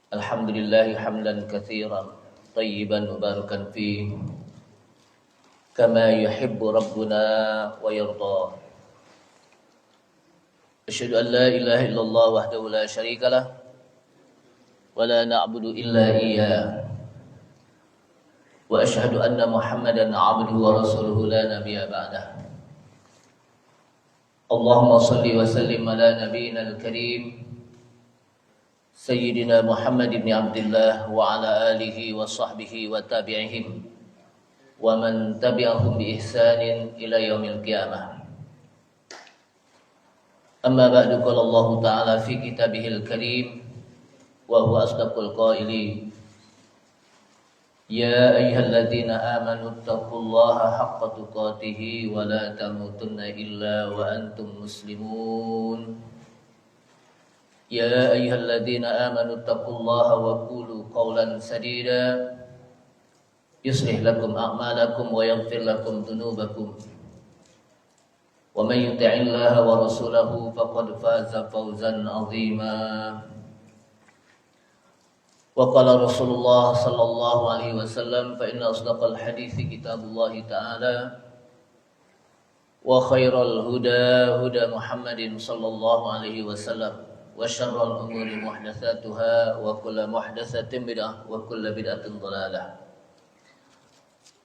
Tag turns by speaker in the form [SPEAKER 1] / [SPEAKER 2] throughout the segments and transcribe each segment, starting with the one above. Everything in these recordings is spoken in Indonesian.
[SPEAKER 1] Alhamdulillah hamdan katsiran tayyiban mubarakan fi kama yuhibbu rabbuna wa yarda. Asyhadu an la ilaha illallah wahdahu la syarikalah wa la na'budu illa iyyah. Wa asyhadu anna Muhammadan 'abduhu wa rasuluhu la nabiyya ba'dah. Allahumma shalli wa sallim ala nabiyyina al-karim Sayyidina Muhammad ibn Abdullah wa ala alihi wa sahbihi wa tabi'ihim wa man tabi'ahum bi ihsanin ila yaumil qiyamah. Amma ba'du, qala Allah ta'ala fi kitabihil karim wa huwa asdaqul qailin. Ya ayyuhalladzina amanu taqullaha haqqa tuqatih wa la tamutunna illa wa antum muslimun. Ya ayyuhalladzina amanu taqullaha wa qulu qawlan sadida yuslih lakum a'malakum wa yaghfir lakum dhunubakum wa may yuti'illaha wa rasulahu faqad faza fawzan 'azima. Wa qala Rasulullah sallallahu alaihi wasallam fa inna asdaqal hadithi kitabullah ta'ala wa khairal huda huda Muhammadin sallallahu alaihi wasallam wa syarrul umuri muhdatsatuha wa kullu muhdatsatin bid'ah wa kullu bid'atin dhalalah.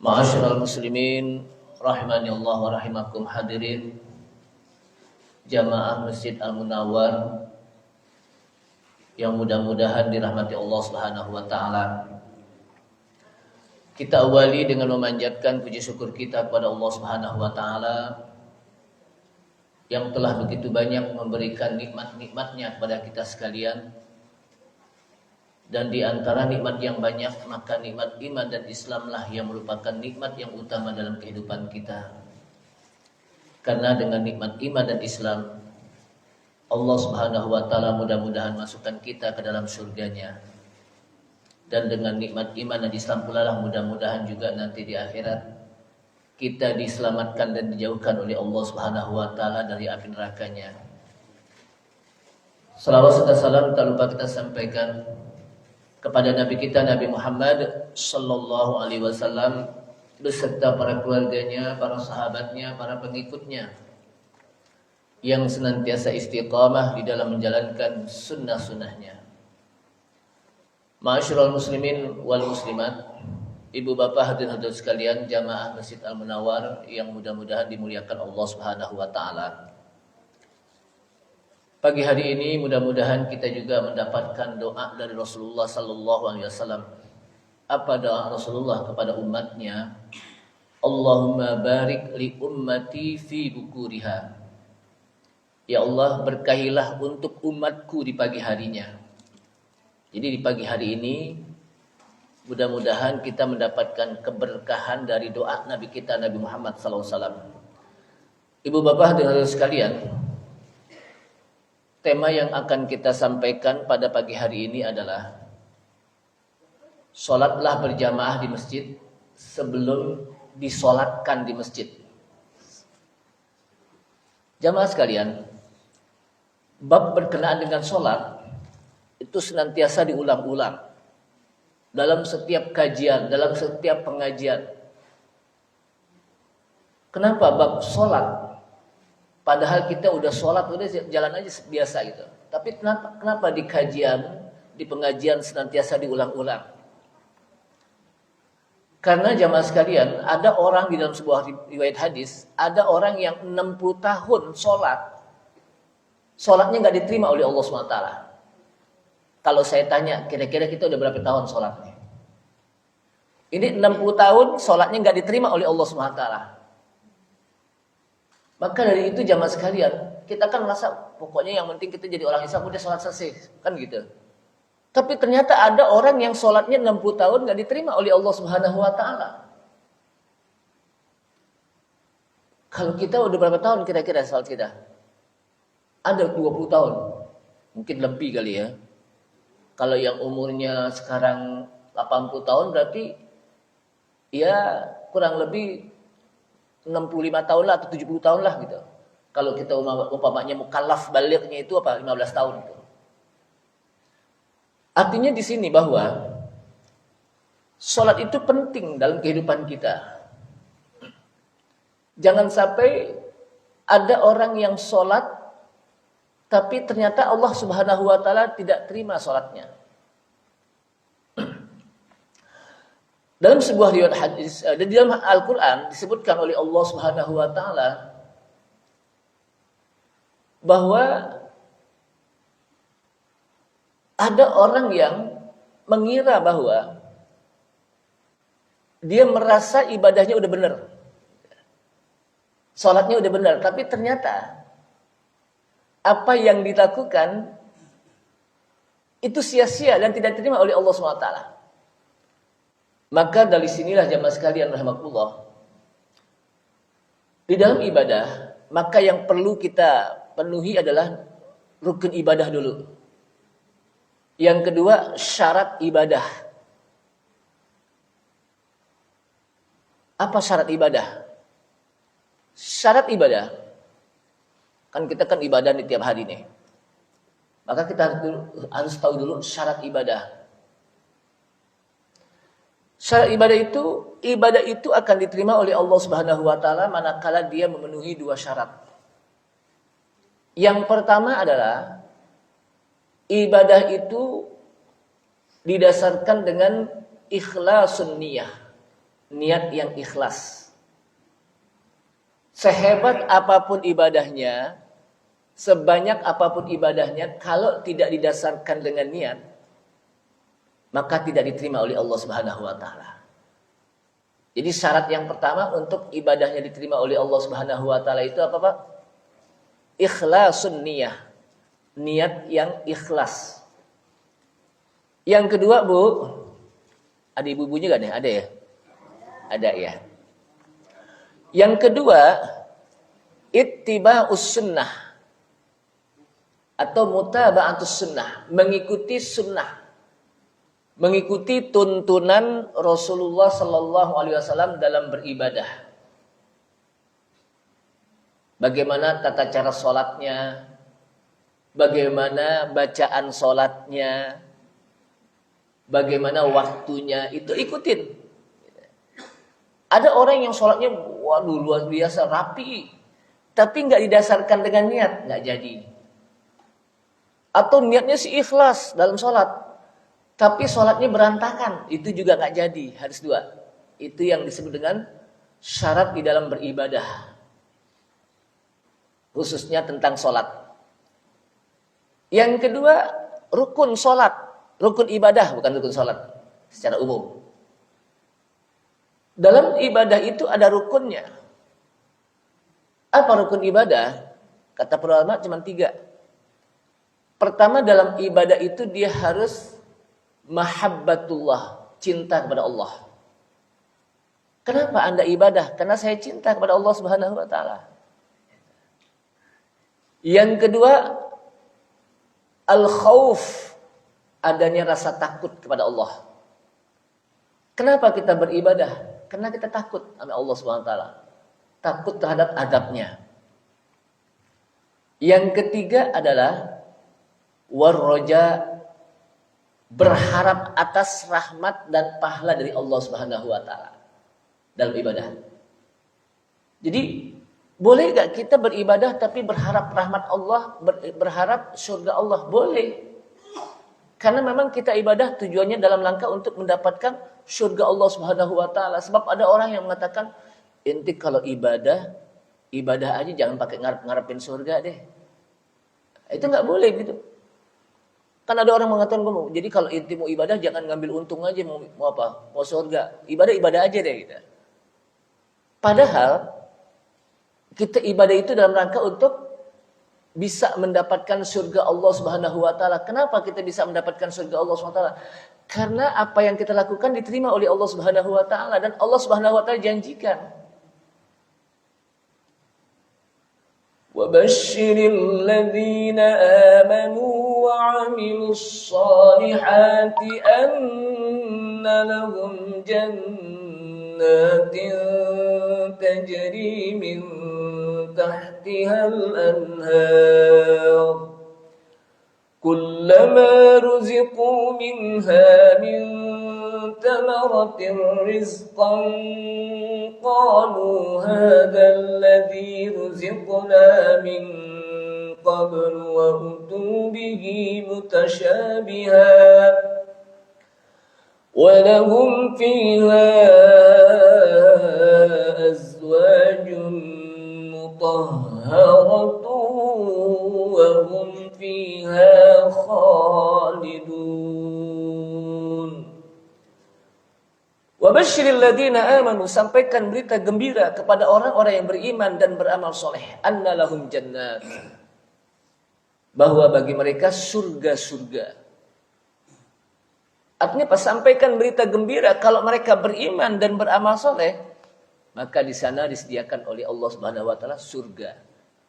[SPEAKER 1] Ma'asyiral muslimin rahimani Allah wa rahimakum, hadirin jamaah Masjid Al-Munawwar yang mudah-mudahan dirahmati Allah Subhanahu wa taala. Kita awali dengan memanjatkan puji syukur kita kepada Allah Subhanahu wa taala yang telah begitu banyak memberikan nikmat-nikmatnya kepada kita sekalian. Dan di antara nikmat yang banyak, maka nikmat iman dan Islamlah yang merupakan nikmat yang utama dalam kehidupan kita. Karena dengan nikmat iman dan Islam, Allah Subhanahu wa taala mudah-mudahan masukkan kita ke dalam surganya. Dan dengan nikmat iman dan Islam pula lah mudah-mudahan juga nanti di akhirat kita diselamatkan dan dijauhkan oleh Allah Subhanahu wa taala dari api nerakanya. Salawat serta salam tak lupa kita sampaikan kepada Nabi kita Nabi Muhammad sallallahu alaihi wasallam beserta para keluarganya, para sahabatnya, para pengikutnya yang senantiasa istiqamah di dalam menjalankan sunnah-sunnahnya. Ma'asyiral muslimin wal muslimat, ibu bapak hadirin hadirat sekalian, jamaah Masjid Al-Munawwar yang mudah-mudahan dimuliakan Allah Subhanahu wa taala. Pagi hari ini mudah-mudahan kita juga mendapatkan doa dari Rasulullah sallallahu alaihi wasallam. Apa doa Rasulullah kepada umatnya? Allahumma barik li ummati fi bukuriha. Ya Allah, berkahilah untuk umatku di pagi harinya. Jadi di pagi hari ini mudah-mudahan kita mendapatkan keberkahan dari doa Nabi kita Nabi Muhammad SAW. Ibu bapak hadirin sekalian, tema yang akan kita sampaikan pada pagi hari ini adalah sholatlah berjamaah di masjid sebelum disolatkan di masjid. Jamaah sekalian, bab berkenaan dengan sholat itu senantiasa diulang-ulang dalam setiap kajian, dalam setiap pengajian. Kenapa bab sholat? Padahal kita udah sholat, udah jalan aja biasa gitu. Tapi kenapa di kajian, di pengajian senantiasa diulang-ulang? Karena jamaah sekalian, ada orang di dalam sebuah riwayat hadis, ada orang yang 60 tahun sholat, sholatnya nggak diterima oleh Allah SWT. Kalau saya tanya, kira-kira kita udah berapa tahun sholatnya? Ini 60 tahun sholatnya nggak diterima oleh Allah SWT. Maka dari itu jamaah sekalian, kita kan merasa pokoknya yang penting kita jadi orang Islam udah sholat selesai, kan gitu. Tapi ternyata ada orang yang sholatnya 60 tahun nggak diterima oleh Allah Subhanahu wa taala. Kalau kita udah berapa tahun kira-kira sholat kita? Ada 20 tahun. Mungkin lebih kali ya. Kalau yang umurnya sekarang 80 tahun berarti ya kurang lebih 65 tahun lah atau 70 tahun lah gitu. Kalau kita umpamanya mukallaf balighnya itu 15 tahun gitu. Artinya di sini bahwa sholat itu penting dalam kehidupan kita. Jangan sampai ada orang yang sholat tapi ternyata Allah Subhanahu wa taala tidak terima sholatnya. Dalam sebuah riwayat hadis, di dalam Al-Qur'an disebutkan oleh Allah Subhanahu wa taala bahwa ada orang yang mengira bahwa dia merasa ibadahnya udah benar. Salatnya udah benar, tapi ternyata apa yang dilakukan itu sia-sia dan tidak diterima oleh Allah Subhanahu wa taala. Maka dari sinilah jamaah sekalian rahimakumullah, di dalam ibadah, maka yang perlu kita penuhi adalah rukun ibadah dulu. Yang kedua, syarat ibadah. Apa syarat ibadah? Syarat ibadah, kan kita kan ibadah di tiap hari nih. Maka kita harus tahu dulu syarat ibadah. Syarat ibadah itu akan diterima oleh Allah Subhanahu wa taala manakala dia memenuhi dua syarat. Yang pertama adalah ibadah itu didasarkan dengan ikhlasun niyah, niat yang ikhlas. Sehebat apapun ibadahnya, sebanyak apapun ibadahnya, kalau tidak didasarkan dengan niat, maka tidak diterima oleh Allah Subhanahu wa taala. Jadi syarat yang pertama untuk ibadahnya diterima oleh Allah Subhanahu wa taala itu apa, Pak? Ikhlasun niyah. Niat yang ikhlas. Yang kedua, Bu, ada ibu-ibunya enggak nih? Ada ya? Ada ya. Yang kedua, ittiba'us sunnah atau mutaba'atus sunnah, mengikuti sunnah. Mengikuti tuntunan Rasulullah sallallahu alaihi wasallam dalam beribadah. Bagaimana tata cara salatnya, bagaimana bacaan salatnya, bagaimana waktunya, itu ikutin. Ada orang yang salatnya waduh luar biasa rapi, tapi enggak didasarkan dengan niat, enggak jadi. Atau niatnya sih ikhlas dalam salat, tapi sholatnya berantakan, itu juga nggak jadi, harus dua. Itu yang disebut dengan syarat di dalam beribadah, khususnya tentang sholat. Yang kedua, rukun sholat, rukun ibadah, bukan rukun sholat secara umum. Dalam ibadah itu ada rukunnya. Apa rukun ibadah? Kata para ulama cuma 3. Pertama, dalam ibadah itu dia harus mahabbatullah, cinta kepada Allah. Kenapa Anda ibadah? Karena saya cinta kepada Allah Subhanahu wa taala. Yang kedua, al-khauf, adanya rasa takut kepada Allah. Kenapa kita beribadah? Karena kita takut sama Allah Subhanahu wa taala. Takut terhadap adabnya. Yang ketiga adalah warroja, berharap atas rahmat dan pahala dari Allah Subhanahu wa taala dalam ibadah. Jadi, boleh enggak kita beribadah tapi berharap rahmat Allah, berharap surga Allah? Boleh. Karena memang kita ibadah tujuannya dalam rangka untuk mendapatkan surga Allah Subhanahu wa taala. Sebab ada orang yang mengatakan, "Inti kalau ibadah aja jangan pakai ngarep-ngarepin surga deh." Itu enggak boleh gitu. Kan ada orang mengatakan, jadi kalau inti mau ibadah jangan ngambil untung aja, mau apa? Mau surga. Ibadah aja deh gitu. Padahal kita ibadah itu dalam rangka untuk bisa mendapatkan surga Allah Subhanahu wa taala. Kenapa kita bisa mendapatkan surga Allah Subhanahu wa taala? Karena apa yang kita lakukan diterima oleh Allah Subhanahu wa taala, dan Allah Subhanahu wa taala janjikan, وَبَشِّرِ الَّذِينَ آمَنُوا وَعَمِلُوا الصَّالِحَاتِ أَنَّ لَهُمْ جَنَّاتٍ تَجْرِي مِنْ تَحْتِهَا الْأَنْهَارُ كلما رزقوا منها من ثمرة رزقا قالوا هذا الذي رزقنا من قبل وأتوا به متشابها ولهم فيها أزواج مطهرة وهم فيها خالدون. Wabashshiril ladzina amanu, sampaikan berita gembira kepada orang-orang yang beriman dan beramal soleh, anna lahum jannat, bahwa bagi mereka surga-surga. Artinya pas sampaikan berita gembira kalau mereka beriman dan beramal soleh, maka di sana disediakan oleh Allah Subhanahu wa taala surga.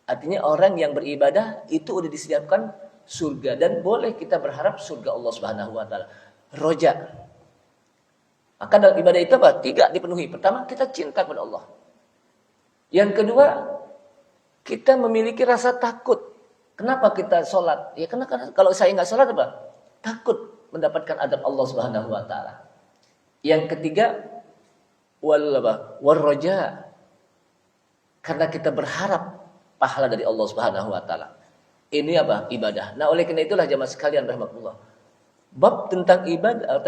[SPEAKER 1] Artinya orang yang beribadah itu udah disediakan surga dan boleh kita berharap surga Allah Subhanahu wa taala. Roja. Maka dalam ibadah itu apa? 3 dipenuhi. Pertama, kita cinta kepada Allah. Yang kedua, kita memiliki rasa takut. Kenapa kita sholat? Ya karena kalau saya nggak sholat apa? Takut mendapatkan adab Allah Subhanahu wa taala. Yang ketiga, warroja. Karena kita berharap pahala dari Allah Subhanahu wa taala. Ini apa? Ibadah. Nah, oleh karena itulah jamaah sekalian rahimakumullah, bab tentang ibadah,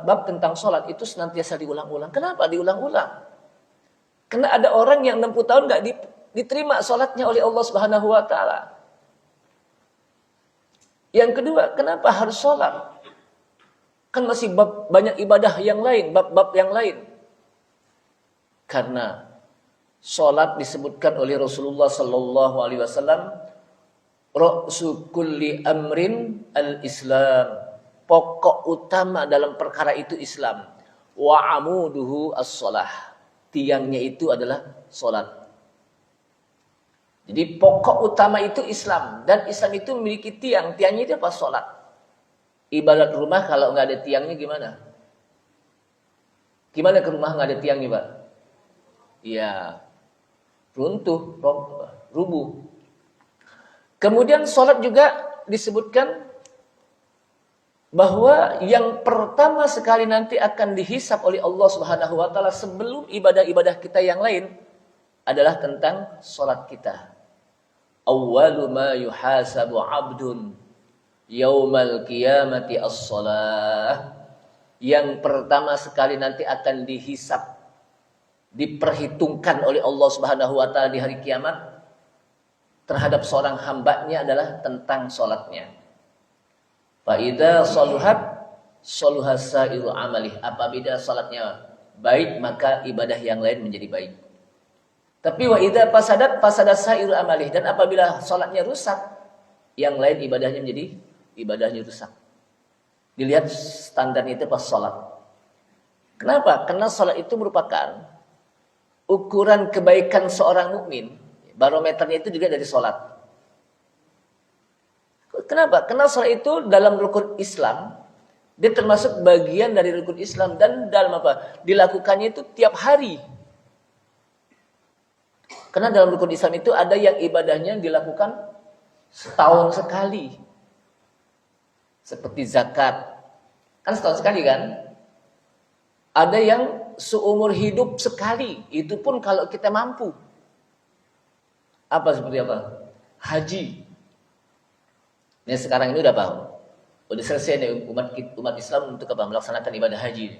[SPEAKER 1] bab tentang sholat itu senantiasa diulang-ulang. Kenapa diulang-ulang? Karena ada orang yang 60 tahun nggak diterima sholatnya oleh Allah Subhanahu wa taala. Yang kedua, kenapa harus sholat? Kan masih banyak ibadah yang lain, bab-bab yang lain. Karena sholat disebutkan oleh Rasulullah sallallahu alaihi wasallam, ra'su kulli amrin al-Islam. Pokok utama dalam perkara itu Islam. Wa amuduhu as-shalah. Tiangnya itu adalah sholat. Jadi pokok utama itu Islam. Dan Islam itu memiliki tiang. Tiangnya itu apa? Sholat. Ibarat rumah kalau nggak ada tiangnya gimana? Gimana ke rumah nggak ada tiangnya, Pak? Iya, runtuh, rubuh. Kemudian sholat juga disebutkan bahwa yang pertama sekali nanti akan dihisab oleh Allah Subhanahu wa taala sebelum ibadah-ibadah kita yang lain adalah tentang sholat kita. Awwalu ma yuhasabu 'abdun yaumal qiyamati as-shalah. Yang pertama sekali nanti akan dihisab, diperhitungkan oleh Allah Subhanahu wa taala di hari kiamat terhadap seorang hambanya adalah tentang sholatnya. Fa'idha saluhat saluhas sa'iru amalih. Apabila salatnya baik, maka ibadah yang lain menjadi baik. Tapi wa idza fasadat fasadas sa'iru amalih. Dan apabila salatnya rusak, yang lain ibadahnya rusak. Dilihat standarnya itu pas salat. Kenapa? Karena salat itu merupakan ukuran kebaikan seorang mukmin. Barometernya itu juga dari salat. Kenapa? Karena sholat itu dalam rukun Islam, dia termasuk bagian dari rukun Islam dan dalam apa? Dilakukannya itu tiap hari. Karena dalam rukun Islam itu ada yang ibadahnya dilakukan setahun sekali. Seperti zakat. Kan setahun sekali kan? Ada yang seumur hidup sekali. Itu pun kalau kita mampu. Apa seperti apa? Haji. Ini sekarang ini udah paham. Udah selesai nih umat Islam untuk apa? Melaksanakan ibadah haji.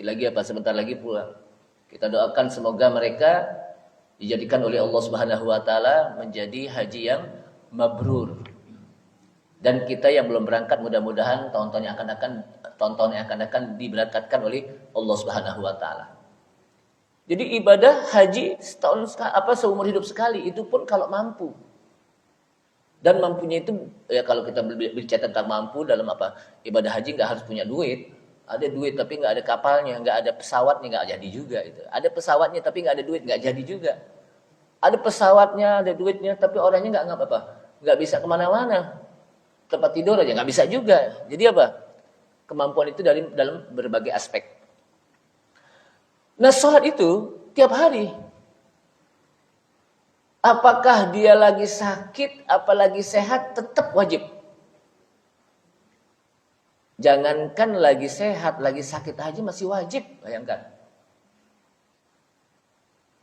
[SPEAKER 1] Lagi apa? Sebentar lagi pulang. Kita doakan semoga mereka dijadikan oleh Allah Subhanahu wa taala menjadi haji yang mabrur. Dan kita yang belum berangkat mudah-mudahan tahun-tahun yang akan diberangkatkan oleh Allah Subhanahu wa taala. Jadi ibadah haji seumur hidup sekali, itu pun kalau mampu. Dan mampunya itu ya kalau kita berbicara tentang mampu dalam apa? Ibadah haji nggak harus punya duit. Ada duit tapi nggak ada kapalnya, nggak ada pesawatnya, nggak jadi juga itu. Ada pesawatnya tapi nggak ada duit, nggak jadi juga. Ada pesawatnya, ada duitnya tapi orangnya nggak apa-apa, nggak bisa kemana-mana. Tempat tidur aja nggak bisa juga. Jadi apa? Kemampuan itu dalam berbagai aspek. Nah, sholat itu tiap hari. Apakah dia lagi sakit, apalagi sehat, tetap wajib. Jangankan lagi sehat, lagi sakit aja masih wajib. Bayangkan.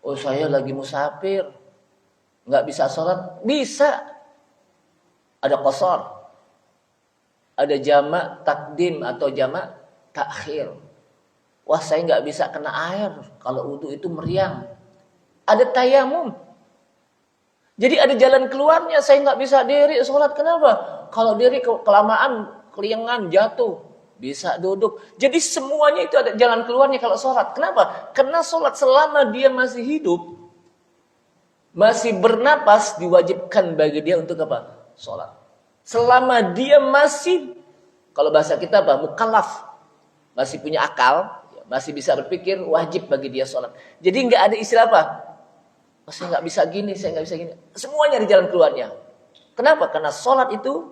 [SPEAKER 1] Oh saya lagi musafir, nggak bisa sholat. Bisa. Ada qasar. Ada jamak takdim atau jamak takhir. Wah saya nggak bisa kena air. Kalau wudu itu meriang. Ada tayamum. Jadi ada jalan keluarnya. Saya nggak bisa diri sholat. Kenapa? Kalau diri kelamaan, keliengan, jatuh. Bisa duduk. Jadi semuanya itu ada jalan keluarnya kalau sholat. Kenapa? Karena sholat selama dia masih hidup, masih bernapas, diwajibkan bagi dia untuk apa? Sholat. Selama dia masih, kalau bahasa kita apa? Mukallaf. Masih punya akal, masih bisa berpikir, wajib bagi dia sholat. Jadi nggak ada istilah apa? Oh, saya nggak bisa gini, saya nggak bisa gini. Semuanya di jalan keluarnya. Kenapa? Karena sholat itu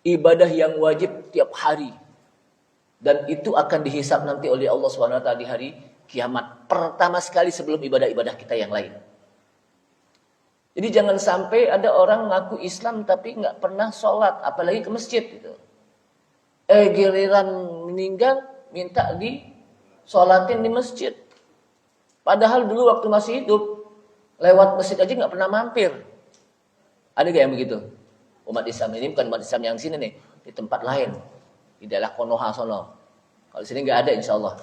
[SPEAKER 1] ibadah yang wajib tiap hari. Dan itu akan dihisab nanti oleh Allah SWT di hari kiamat. Pertama sekali sebelum ibadah-ibadah kita yang lain. Jadi jangan sampai ada orang ngaku Islam tapi nggak pernah sholat. Apalagi ke masjid. Gitu. Giliran meninggal minta sholatin di masjid. Padahal dulu waktu masih hidup, lewat masjid aja nggak pernah mampir. Ada gak yang begitu? Umat Islam ini bukan umat Islam yang sini nih. Di tempat lain. Di daerah Konoha sono. Kalau sini nggak ada insya Allah.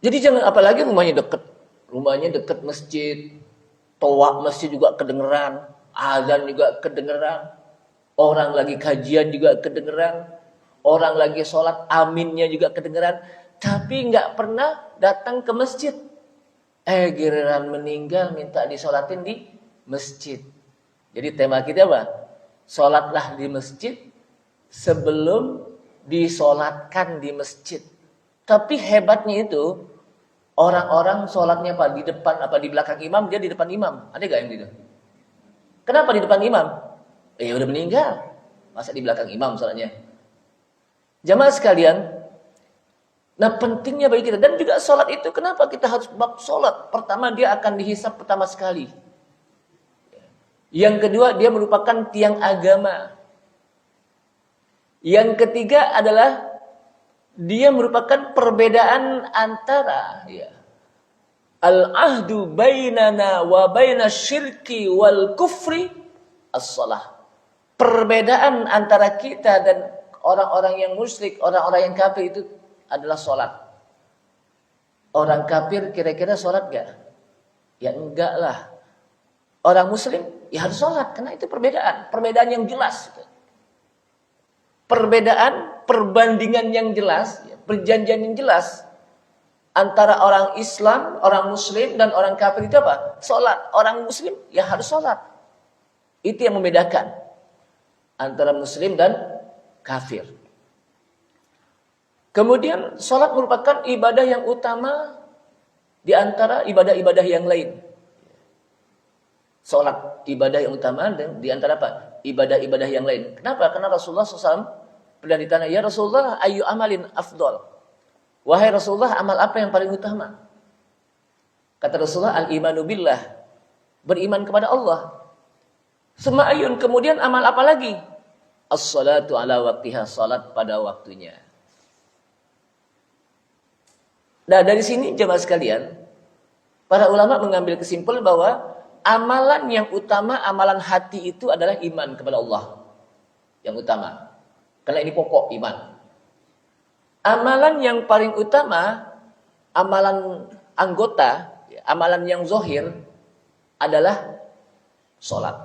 [SPEAKER 1] Jadi jangan, apalagi rumahnya dekat. Rumahnya dekat masjid. Toa masjid juga kedengeran. Azan juga kedengeran. Orang lagi kajian juga kedengeran. Orang lagi sholat aminnya juga kedengeran. Tapi nggak pernah datang ke masjid. Giliran meninggal minta disolatin di masjid. Jadi tema kita apa? Sholatlah di masjid sebelum disolatkan di masjid. Tapi hebatnya itu, orang-orang sholatnya apa? Di depan apa di belakang imam, dia di depan imam. Ada gak yang gitu? Kenapa di depan imam? Udah meninggal. Masa di belakang imam sholatnya? Jamaah sekalian, nah pentingnya bagi kita. Dan juga sholat itu, kenapa kita harus bab sholat? Pertama, dia akan dihisab pertama sekali. Yang kedua, dia merupakan tiang agama. Yang ketiga adalah dia merupakan perbedaan antara al-ahdu bainana wa baina syirki wal kufri as-salah. Perbedaan antara kita dan orang-orang yang musyrik, orang-orang yang kafir itu adalah sholat. Orang kafir kira-kira sholat gak? Ya enggak lah. Orang muslim ya harus sholat. Karena itu perbedaan. Perbedaan yang jelas. Perbedaan, perbandingan yang jelas. Perjanjian yang jelas. Antara orang Islam, orang muslim dan orang kafir itu apa? Sholat. Orang muslim ya harus sholat. Itu yang membedakan. Antara muslim dan kafir. Kemudian sholat merupakan ibadah yang utama di antara ibadah-ibadah yang lain. Sholat ibadah yang utama dan di antara apa? Ibadah-ibadah yang lain. Kenapa? Karena Rasulullah SAW pernah ditanya, ya Rasulullah, ayu amalin afdol. Wahai Rasulullah, amal apa yang paling utama? Kata Rasulullah, al-imanu billah. Beriman kepada Allah. Sema'ayun, kemudian amal apa lagi? As-salatu ala waktiha, salat pada waktunya. Nah dari sini jemaah sekalian, para ulama mengambil kesimpulan bahwa amalan yang utama, amalan hati itu adalah iman kepada Allah. Yang utama. Karena ini pokok iman. Amalan yang paling utama, amalan anggota, amalan yang zohir adalah sholat.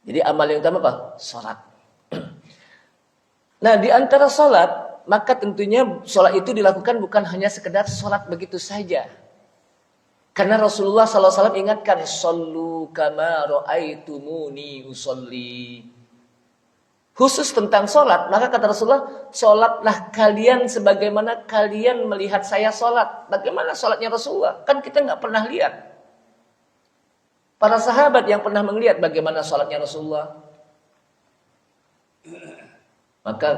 [SPEAKER 1] Jadi amal yang utama apa? Sholat. Nah di antara sholat, maka tentunya sholat itu dilakukan bukan hanya sekedar sholat begitu saja. Karena Rasulullah SAW ingatkan, Sallu kama ra'aitumuni usolli. Khusus tentang sholat, maka kata Rasulullah, sholatlah kalian sebagaimana kalian melihat saya sholat. Bagaimana sholatnya Rasulullah? Kan kita nggak pernah lihat. Para sahabat yang pernah melihat bagaimana sholatnya Rasulullah. Maka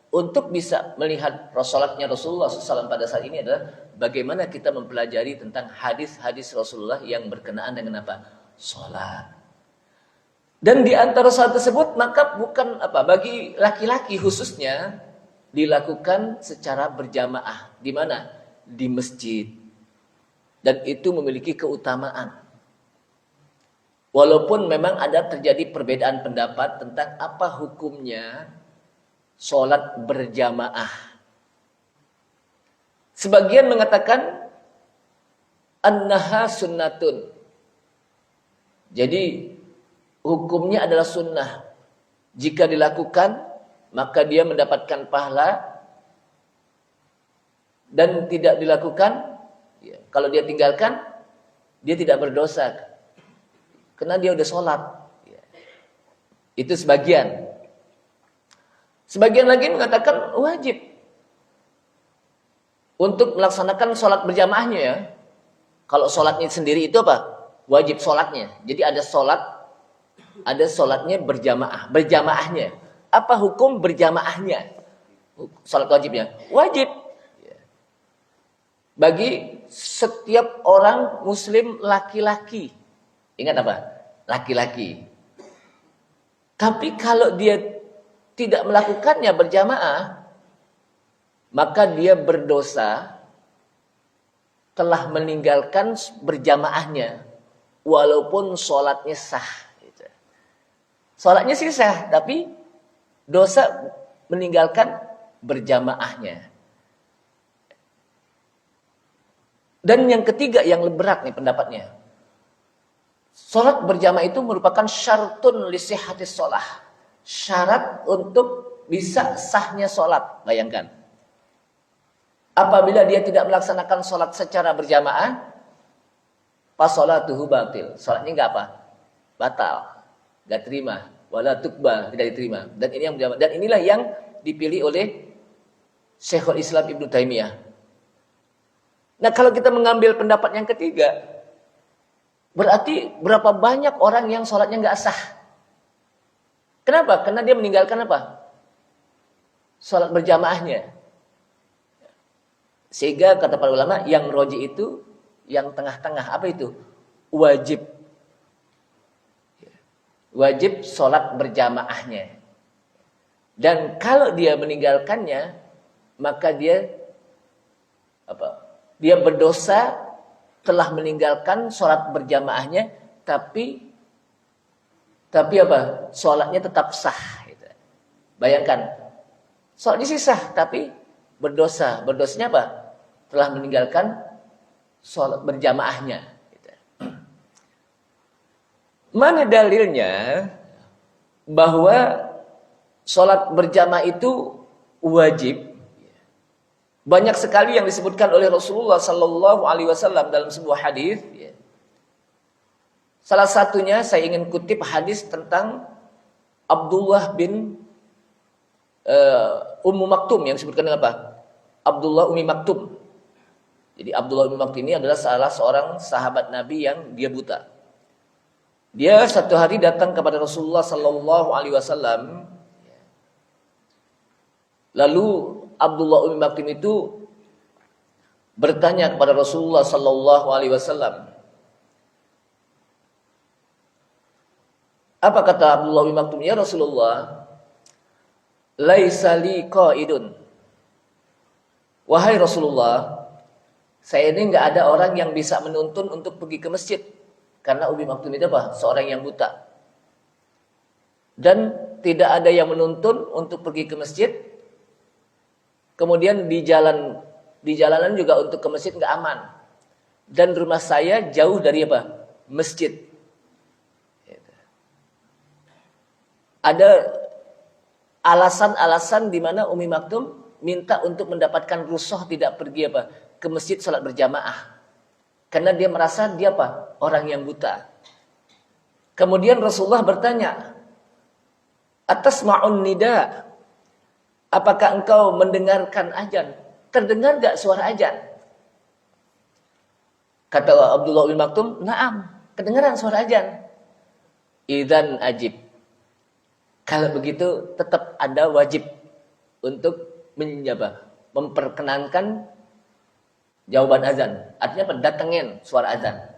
[SPEAKER 1] untuk bisa melihat sholatnya Rasulullah SAW pada saat ini adalah bagaimana kita mempelajari tentang hadis-hadis Rasulullah yang berkenaan dengan apa? Sholat. Dan di antara salat tersebut maka bukan bagi laki-laki khususnya dilakukan secara berjamaah. Di mana? Di masjid. Dan itu memiliki keutamaan. Walaupun memang ada terjadi perbedaan pendapat tentang apa hukumnya salat berjamaah. Sebagian mengatakan annaha sunnatun. Jadi hukumnya adalah sunnah. Jika dilakukan, maka dia mendapatkan pahala. Dan tidak dilakukan, ya, kalau dia tinggalkan, dia tidak berdosa. Karena dia udah sholat. Ya. Itu sebagian. Sebagian lagi mengatakan wajib. Untuk melaksanakan sholat berjamaahnya ya. Kalau sholatnya sendiri itu apa? Wajib sholatnya. Jadi ada sholatnya berjamaahnya. Apa hukum berjamaahnya? Sholat wajibnya? Wajib. Bagi setiap orang muslim laki-laki. Ingat apa? Laki-laki. Tapi kalau dia tidak melakukannya berjamaah, maka dia berdosa telah meninggalkan berjamaahnya. Walaupun sholatnya sah. Sholatnya sih sah, tapi dosa meninggalkan berjamaahnya. Dan yang ketiga yang lebih berat nih pendapatnya. Sholat berjamaah itu merupakan syartun li sihhatis sholah. Syarat untuk bisa sahnya sholat. Bayangkan. Apabila dia tidak melaksanakan sholat secara berjamaah, fasolatuhu batil. Sholatnya enggak apa? Batal. Enggak terima. Wala tuqbal, tidak diterima. Dan ini yang berjamaah. Dan inilah yang dipilih oleh Syekhul Islam Ibnu Taimiyah. Nah, kalau kita mengambil pendapat yang ketiga, berarti berapa banyak orang yang sholatnya nggak sah? Kenapa? Karena dia meninggalkan apa? Sholat berjamaahnya. Sehingga kata para ulama, yang roji itu, yang tengah-tengah, apa itu? Wajib. Wajib sholat berjamaahnya. Dan kalau dia meninggalkannya, maka dia dia berdosa telah meninggalkan sholat berjamaahnya, tapi apa? Sholatnya tetap sah. Gitu. Bayangkan, sholatnya sih sah, tapi berdosa. Berdosanya apa? Telah meninggalkan sholat berjamaahnya. Gitu. Mana dalilnya bahwa sholat berjamaah itu wajib? Banyak sekali yang disebutkan oleh Rasulullah Sallallahu Alaihi Wasallam dalam sebuah hadis. Salah satunya saya ingin kutip hadis tentang Abdullah bin Ummu Maktum yang disebutkan dengan apa? Abdullah Ummi Maktum. Jadi Abdullah Ummi Maktum ini adalah salah seorang sahabat Nabi yang dia buta. Dia satu hari datang kepada Rasulullah Sallallahu Alaihi Wasallam. Lalu Abdullah Ummi Maktum itu bertanya kepada Rasulullah Sallallahu Alaihi Wasallam. Apa kata Abdullah Ummi Maktum? Ya Rasulullah, laisa li qaidun. Wahai Rasulullah, saya ini nggak ada orang yang bisa menuntun untuk pergi ke masjid. Karena Ummi Maktum itu apa? Seorang yang buta. Dan tidak ada yang menuntun untuk pergi ke masjid. Kemudian di jalanan juga untuk ke masjid nggak aman. Dan rumah saya jauh dari apa? Masjid. Ada alasan-alasan di mana Ummi Maktum minta untuk mendapatkan rukhsah tidak pergi apa? Ke masjid salat berjamaah. Karena dia merasa dia apa? Orang yang buta. Kemudian Rasulullah bertanya, "Atasma'un nida?" Apakah engkau mendengarkan azan? Terdengar gak suara azan? Kata Abdullah bin Maktum, "Na'am, kedengaran suara azan." Idzan ajib. Kalau begitu tetap ada wajib untuk memperkenankan jawaban azan. Artinya apa? Datengin suara azan.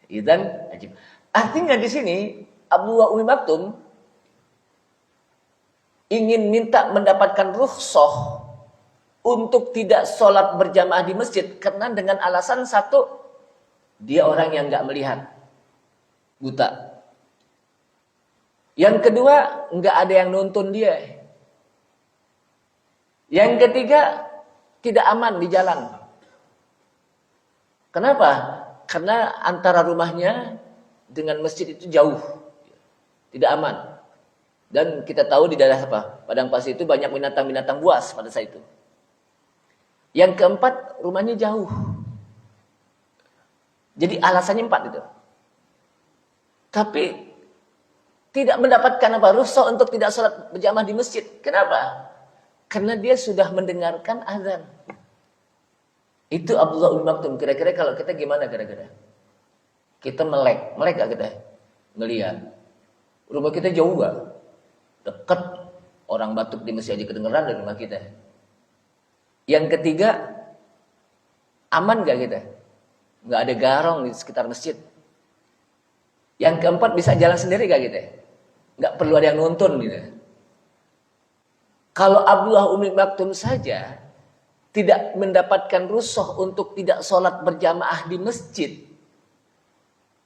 [SPEAKER 1] Idzan ajib. Artinya di sini Abdullah Umi Maktum ingin minta mendapatkan rukhsah untuk tidak sholat berjamaah di masjid karena dengan alasan satu, dia orang yang nggak melihat, buta. Yang kedua, nggak ada yang nuntun dia. Yang ketiga, tidak aman di jalan. Kenapa? Karena antara rumahnya dengan masjid itu jauh, tidak aman. Dan kita tahu di daerah Padang Pasir itu banyak binatang-binatang buas pada saat itu. Yang keempat, rumahnya jauh. Jadi alasannya 4 itu. Tapi tidak mendapatkan rukhsah untuk tidak sholat berjamaah di masjid. Kenapa? Karena dia sudah mendengarkan azan. Itu Abdullah Umi Maktum. Kira-kira kalau kita gimana kira-kira? Kita melek gak kita? Ngelihat. Rumah kita jauh gak? Dekat. Orang batuk di masjid aja kedengeran dari rumah kita. Yang ketiga, aman gak kita? Gak ada garong di sekitar masjid. Yang keempat, bisa jalan sendiri gak kita? Gak perlu ada yang nuntun gitu. Kalau Abdullah Umi Maktum saja tidak mendapatkan rukhsah untuk tidak sholat berjamaah di masjid,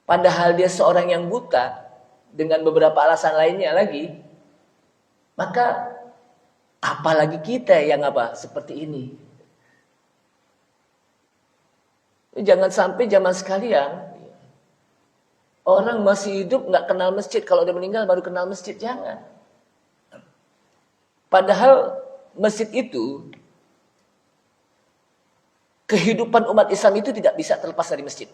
[SPEAKER 1] padahal dia seorang yang buta dengan beberapa alasan lainnya lagi, maka apalagi kita yang seperti ini. Jangan sampai zaman sekalian orang masih hidup nggak kenal masjid, kalau udah meninggal baru kenal masjid, jangan. Padahal masjid itu, kehidupan umat Islam itu tidak bisa terlepas dari masjid.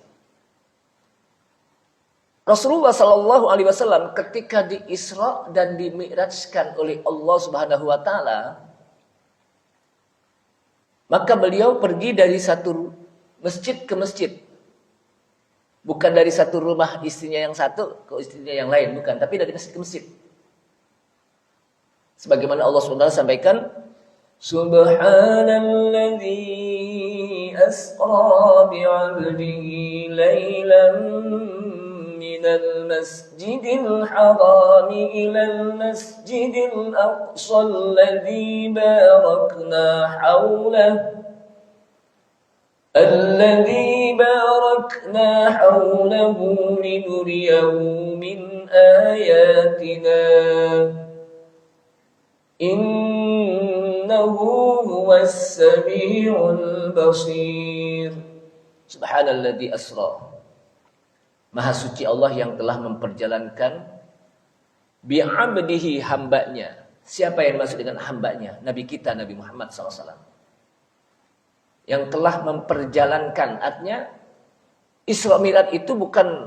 [SPEAKER 1] Rasulullah Shallallahu Alaihi Wasallam ketika di Isra dan dimi'rajkan oleh Allah Subhanahu Wa Taala, maka beliau pergi dari satu masjid ke masjid, bukan dari satu rumah istrinya yang satu ke istrinya yang lain, bukan, tapi dari masjid ke masjid. Sebagaimana Allah SWT sampaikan, Subhanalladzi asra bi'abdihi laylan minal masjidil harami ilal masjidil aqsa alladzi barakna hawlahu linuriyahu min ayatina Innahu huwas sami'ul basir. Subhanalladzi asra. Maha suci Allah yang telah memperjalankan bi'abdihi, hambanya. Siapa yang masuk dengan hambanya? Nabi kita, Nabi Muhammad SAW. Yang telah memperjalankan. Artinya Isra Mi'raj itu bukan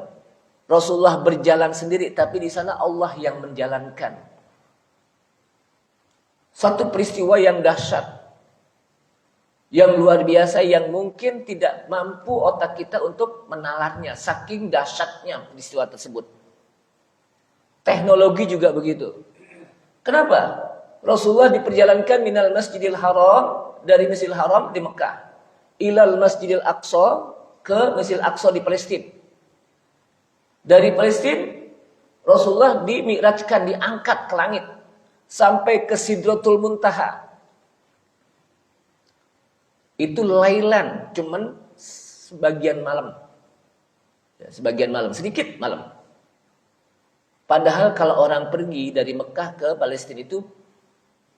[SPEAKER 1] Rasulullah berjalan sendiri, tapi di sana Allah yang menjalankan. Satu peristiwa yang dahsyat, yang luar biasa, yang mungkin tidak mampu otak kita untuk menalarnya, saking dahsyatnya peristiwa tersebut. Teknologi juga begitu. Kenapa? Rasulullah diperjalankan minal masjidil haram, dari Masjidil Haram di Mekah, ilal masjidil aqsa, ke Masjidil Aqsa di Palestina. Dari Palestina, Rasulullah dimi'rajkan, diangkat ke langit sampai ke Sidratul Muntaha. Itu lailan, cuman sebagian malam. Ya, sebagian malam, sedikit malam. Padahal kalau orang pergi dari Mekah ke Palestina itu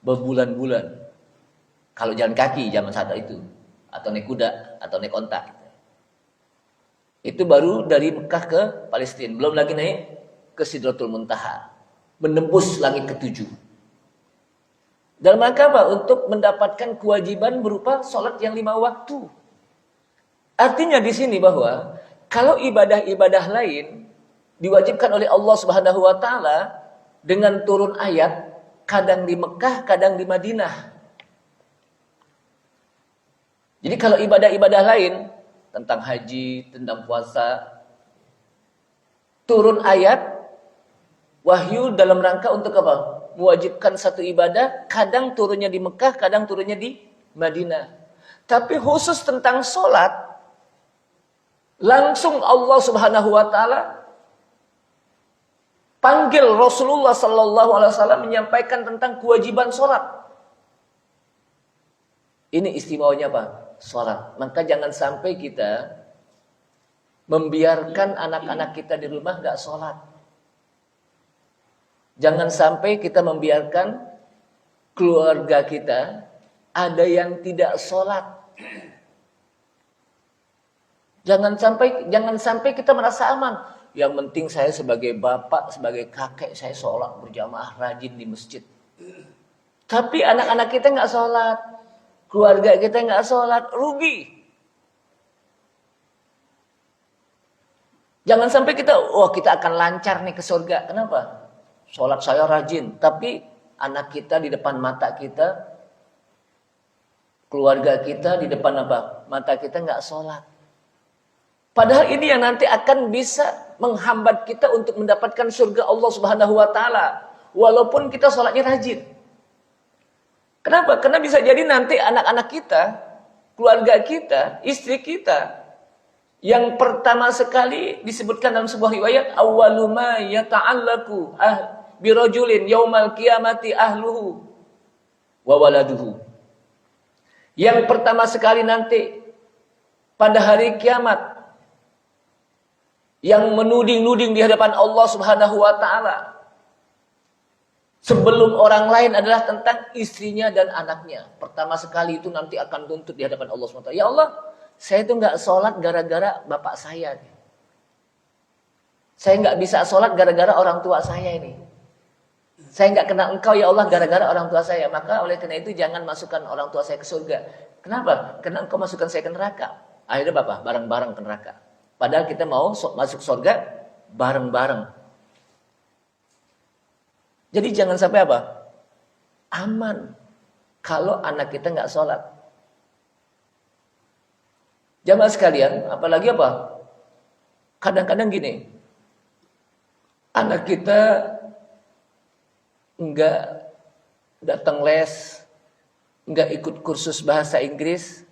[SPEAKER 1] berbulan-bulan. Kalau jalan kaki zaman saat itu, atau naik kuda, atau naik onta. Itu baru dari Mekah ke Palestina, belum lagi naik ke Sidratul Muntaha, menembus langit ke-7. Dalam rangka apa? Untuk mendapatkan kewajiban berupa sholat yang 5 waktu. Artinya di sini bahwa kalau ibadah-ibadah lain diwajibkan oleh Allah Subhanahu Wa Taala dengan turun ayat, kadang di Mekah, kadang di Madinah. Jadi kalau ibadah-ibadah lain tentang haji, tentang puasa, turun ayat wahyu dalam rangka untuk apa? Mewajibkan satu ibadah, kadang turunnya di Mekah, kadang turunnya di Madinah. Tapi khusus tentang sholat, langsung Allah Subhanahu Wa Taala panggil Rasulullah sallallahu alaihi wasallam menyampaikan tentang kewajiban sholat. Ini istimewanya apa? Sholat. Maka jangan sampai kita membiarkan anak-anak kita di rumah gak sholat. Jangan sampai kita membiarkan keluarga kita ada yang tidak sholat. Jangan sampai kita merasa aman. Yang penting saya sebagai bapak, sebagai kakek, saya sholat berjamaah rajin di masjid. Tapi anak-anak kita nggak sholat, keluarga kita nggak sholat, rugi. Jangan sampai kita akan lancar nih ke surga. Kenapa? Sholat saya rajin, tapi anak kita di depan mata kita, keluarga kita di depan mata kita nggak sholat. Padahal ini yang nanti akan bisa menghambat kita untuk mendapatkan surga Allah Subhanahu wa taala walaupun kita sholatnya rajin. Kenapa? Karena bisa jadi nanti anak-anak kita, keluarga kita, istri kita yang pertama sekali disebutkan dalam sebuah riwayat awwalu ma yata'allaqu birajulin yaumal qiyamati ahluhu wa waladuhu. Yang pertama sekali nanti pada hari kiamat yang menuding-nuding di hadapan Allah Subhanahu wa taala sebelum orang lain adalah tentang istrinya dan anaknya. Pertama sekali itu nanti akan tuntut di hadapan Allah Subhanahu wa taala. Ya Allah, saya itu enggak sholat gara-gara bapak saya. Saya enggak bisa sholat gara-gara orang tua saya ini. Saya enggak kenal engkau ya Allah gara-gara orang tua saya. Maka oleh karena itu jangan masukkan orang tua saya ke surga. Kenapa? Karena engkau masukkan saya ke neraka. Akhirnya bapak bareng-bareng ke neraka. Padahal kita mau masuk surga bareng-bareng. Jadi jangan sampai apa? Aman kalau anak kita nggak sholat. Jamaah sekalian, apalagi apa? Kadang-kadang gini, anak kita nggak datang les, nggak ikut kursus bahasa Inggris,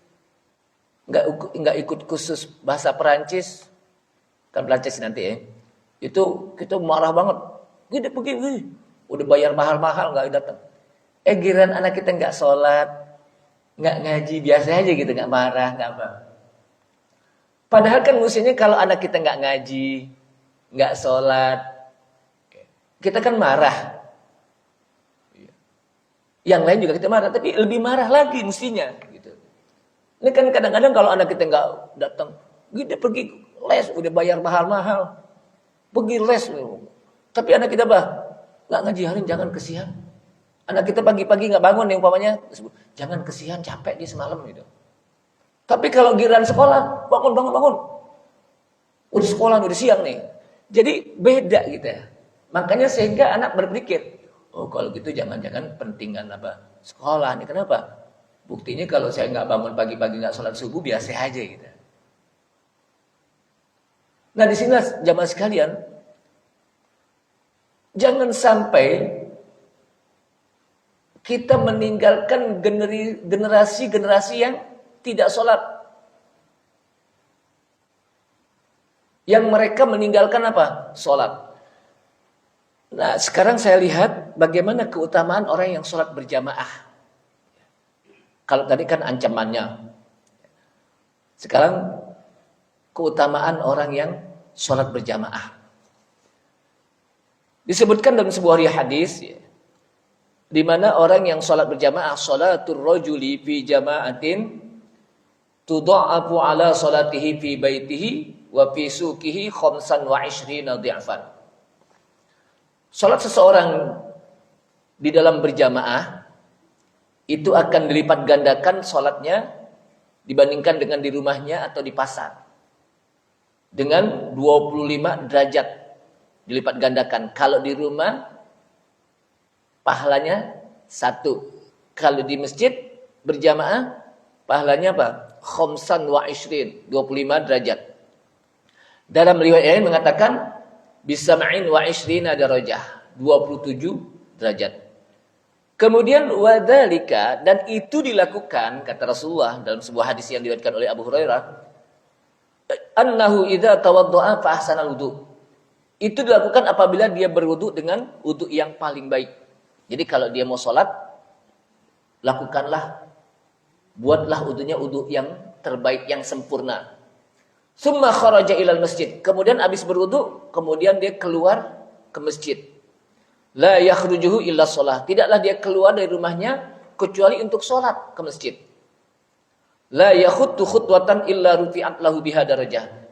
[SPEAKER 1] nggak ikut kursus bahasa Perancis, kan Perancis nanti ya. Itu kita marah banget. Gede pergi, udah bayar mahal-mahal nggak datang. Giliran anak kita nggak sholat, nggak ngaji, biasa aja gitu, nggak marah, nggak apa. Padahal kan mestinya kalau anak kita nggak ngaji, nggak sholat, kita kan marah. Yang lain juga kita marah, tapi lebih marah lagi mestinya. Ini kan kadang-kadang kalau anak kita nggak datang, dia pergi les, udah bayar mahal-mahal, pergi les, tapi anak kita nggak ngaji hari, jangan kesian. Anak kita pagi-pagi nggak bangun, yang umpamanya, jangan kesian, capek dia semalam gitu. Tapi kalau giliran sekolah, bangun, udah sekolah, udah siang nih, jadi beda gitu ya. Makanya sehingga anak berpikir, kalau gitu jangan-jangan pentingan sekolah nih, kenapa? Buktinya kalau saya nggak bangun pagi-pagi nggak sholat subuh biasa aja gitu. Nah di sini jamaah sekalian, jangan sampai kita meninggalkan generasi-generasi yang tidak sholat, yang mereka meninggalkan sholat. Nah sekarang saya lihat bagaimana keutamaan orang yang sholat berjamaah. Kalau tadi kan ancamannya. Sekarang keutamaan orang yang sholat berjamaah. Disebutkan dalam sebuah hadis, di mana orang yang sholat berjamaah, sholatul rajuli fi jama'atin tudha'afu ala sholatihi fi baitihi wa fi suqihi 25 dhi'fan. Sholat seseorang di dalam berjamaah itu akan dilipat gandakan sholatnya dibandingkan dengan di rumahnya atau di pasar. Dengan 25 derajat dilipat gandakan. Kalau di rumah, pahalanya 1. Kalau di masjid berjamaah, pahalanya 25 derajat. Dalam riwayat lain mengatakan, bisam'in wa 20 darajah, 27 derajat. Kemudian wadzalika, dan itu dilakukan kata Rasulullah dalam sebuah hadis yang diriwayatkan oleh Abu Hurairah, annahu idza tawaddaa fa ahsana wudu. Itu dilakukan apabila dia berwudu dengan wudu yang paling baik. Jadi kalau dia mau sholat, buatlah wudunya wudu yang terbaik, yang sempurna. Summa kharaja ilal masjid. Kemudian habis berwudu, kemudian dia keluar ke masjid. La yakhrujuhu illa sholat. Tidaklah dia keluar dari rumahnya kecuali untuk sholat ke masjid. La yakhuttu khutwatan illa rufi'at lahu biha darajah.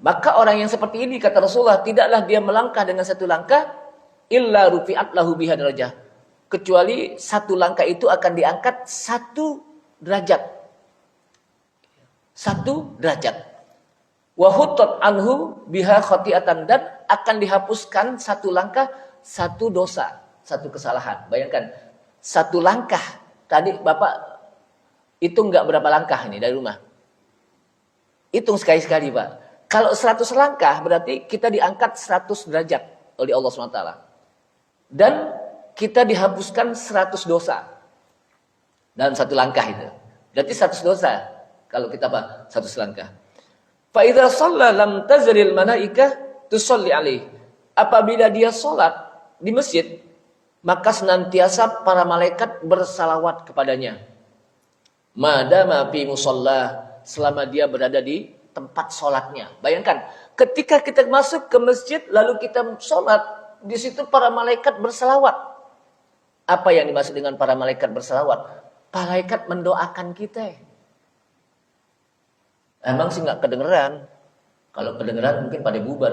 [SPEAKER 1] Maka orang yang seperti ini, kata Rasulullah, tidaklah dia melangkah dengan satu langkah illa rufi'at lahu biha darajah, kecuali satu langkah itu akan diangkat satu derajat. Satu derajat. Wa huttat anhu biha khati'atan, dan akan dihapuskan satu langkah satu dosa, satu kesalahan. Bayangkan, satu langkah. Tadi Bapak hitung enggak berapa langkah ini dari rumah? Hitung sekali-sekali, Pak. Kalau 100 langkah berarti kita diangkat 100 derajat oleh Allah SWT. Dan kita dihapuskan 100 dosa dalam satu langkah itu. Berarti 100 dosa kalau kita 100 langkah. Fa idza shalla lam tazril malaikah tusalli alaihi. Apabila dia salat di masjid, maka senantiasa para malaikat bersalawat kepadanya. Madama fi musalla, selama dia berada di tempat sholatnya. Bayangkan, ketika kita masuk ke masjid, lalu kita sholat, di situ para malaikat bersalawat. Apa yang dimaksud dengan para malaikat bersalawat? Malaikat mendoakan kita. Emang sih nggak kedengeran. Kalau kedengeran mungkin pada bubar.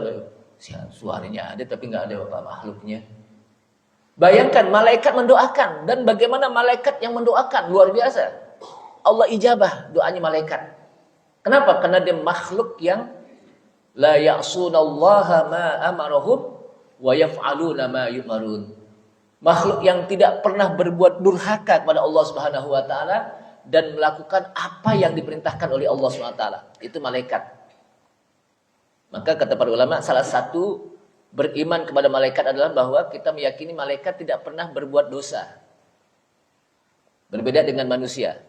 [SPEAKER 1] Suaranya ada tapi nggak ada apa makhluknya. Bayangkan, malaikat mendoakan. Dan bagaimana malaikat yang mendoakan? Luar biasa. Allah ijabah doanya malaikat. Kenapa? Karena dia makhluk yang la ya'sunallaha ma amarahum wa yaf'aluna ma yu'marun. Makhluk yang tidak pernah berbuat durhaka kepada Allah Subhanahu wa taala dan melakukan apa yang diperintahkan oleh Allah Subhanahu wa taala. Itu malaikat. Maka kata para ulama, salah satu beriman kepada malaikat adalah bahwa kita meyakini malaikat tidak pernah berbuat dosa. Berbeda dengan manusia.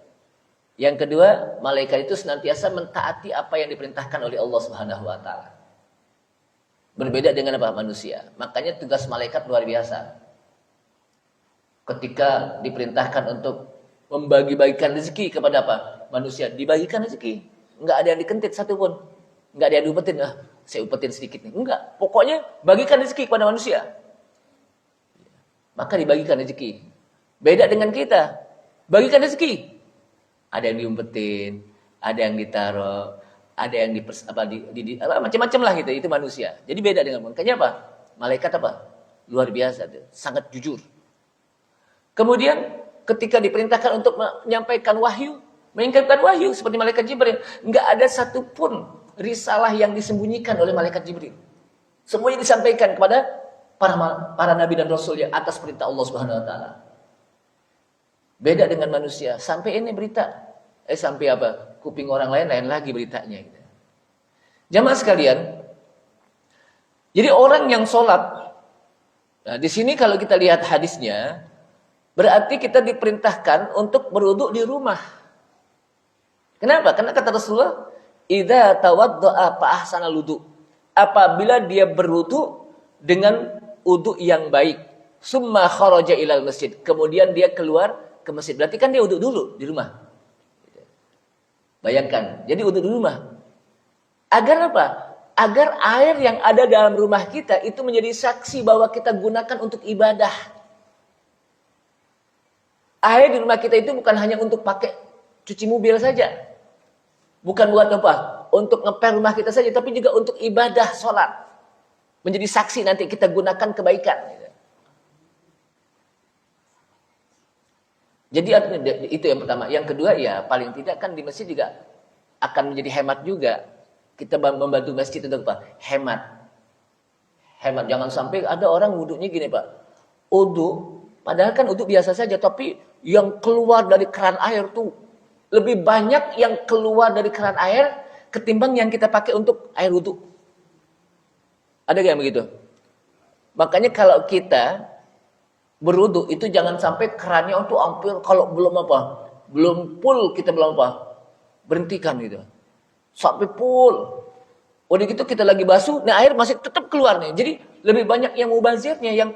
[SPEAKER 1] Yang kedua, malaikat itu senantiasa mentaati apa yang diperintahkan oleh Allah Subhanahu wa taala. Berbeda dengan apa? Manusia. Makanya tugas malaikat luar biasa. Ketika diperintahkan untuk membagi-bagikan rezeki kepada apa? Manusia, dibagikan rezeki. Enggak ada yang dikentit satupun. Enggak ada yang diupetin. Saya upetin sedikit nih. Enggak. Pokoknya bagikan rezeki kepada manusia. Maka dibagikan rezeki. Beda dengan kita. Bagikan rezeki. Ada yang diumpetin, ada yang ditaruh, ada yang macam-macam lah gitu. Itu manusia. Jadi beda dengan makanya apa? Malaikat apa? Luar biasa, sangat jujur. Kemudian ketika diperintahkan untuk menyampaikan wahyu, mengirimkan wahyu seperti malaikat Jibril, enggak ada satupun risalah yang disembunyikan oleh malaikat Jibril. Semuanya disampaikan kepada para nabi dan rasul yang atas perintah Allah Subhanahu wa taala. Beda dengan manusia. Sampai ini berita. Sampai apa? Kuping orang lain lagi beritanya. Gitu. Jamaah sekalian. Jadi orang yang sholat. Nah, di sini kalau kita lihat hadisnya. Berarti kita diperintahkan untuk berwudu di rumah. Kenapa? Karena kata Rasulullah. Idza tawadda'a fa ahsana wudu. Apabila dia berwudu dengan wudu yang baik. Summa kharaja ilal masjid. Kemudian dia keluar ke masjid. Berarti kan dia wudu dulu di rumah. Bayangkan. Jadi wudu di rumah. Agar apa? Agar air yang ada dalam rumah kita itu menjadi saksi bahwa kita gunakan untuk ibadah. Air di rumah kita itu bukan hanya untuk pakai cuci mobil saja. Bukan buat apa? Untuk ngepel rumah kita saja. Tapi juga untuk ibadah, sholat. Menjadi saksi nanti kita gunakan kebaikan. Jadi itu yang pertama. Yang kedua ya paling tidak kan di masjid juga akan menjadi hemat juga. Kita membantu masjid untuk apa? Hemat. Hemat. Jangan sampai ada orang wudunya gini Pak. Wudu. Padahal kan wudu biasa saja. Tapi yang keluar dari keran air tuh. Lebih banyak yang keluar dari keran air. Ketimbang yang kita pakai untuk air wudu. Ada gak yang begitu? Makanya kalau kita berwudu itu jangan sampai kerannya untuk hampir kalau belum apa, belum full kita belum apa, berhentikan gitu. Sampai full. Udah gitu kita lagi basuh, nah air masih tetap keluar nih. Jadi lebih banyak yang mubazirnya, yang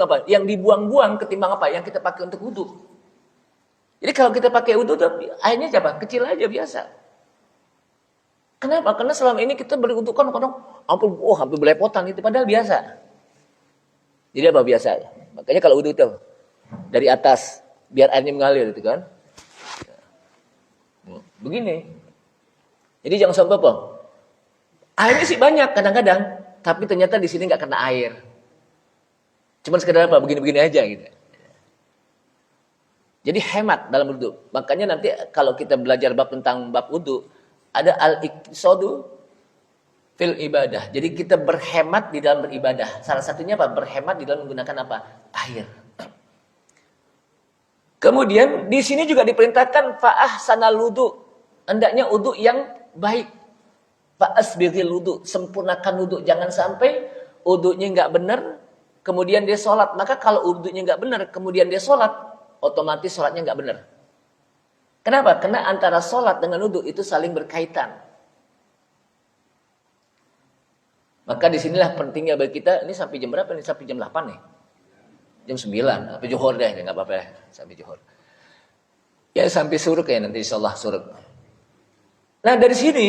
[SPEAKER 1] apa? Yang dibuang-buang ketimbang apa? Yang kita pakai untuk wudu. Jadi kalau kita pakai wudu, airnya siapa? Kecil aja biasa. Kenapa? Karena selama ini kita berwudu kan kadang hampir belepotan itu padahal biasa. Jadi apa biasa? Makanya kalau wudu itu dari atas biar airnya mengalir itu kan. Begini. Jadi jangan sampai apa? Airnya sih banyak kadang-kadang, tapi ternyata di sini nggak kena air. Cuman sekedar apa? Begini-begini aja gitu. Jadi hemat dalam wudu. Makanya nanti kalau kita belajar tentang bab wudu, ada al-iqtisadu fil ibadah. Jadi kita berhemat di dalam beribadah. Salah satunya apa? Berhemat di dalam menggunakan apa? Air. Kemudian di sini juga diperintahkan fa'ahsanal wudu. Hendaknya wudu yang baik. Fa'asbighil wudu, sempurnakan wudu. Jangan sampai wudunya enggak benar, kemudian dia sholat. Maka kalau wudunya enggak benar, kemudian dia sholat, otomatis sholatnya enggak benar. Kenapa? Karena antara sholat dengan wudu itu saling berkaitan. Maka disinilah pentingnya bagi kita. Ini sampai jam berapa nih? Sampai jam 8 nih. Jam 9. Sampai Johor deh, enggak apa-apa ya. Sampai Johor. Ya sampai suruk ya nanti insyaallah suruk. Nah dari sini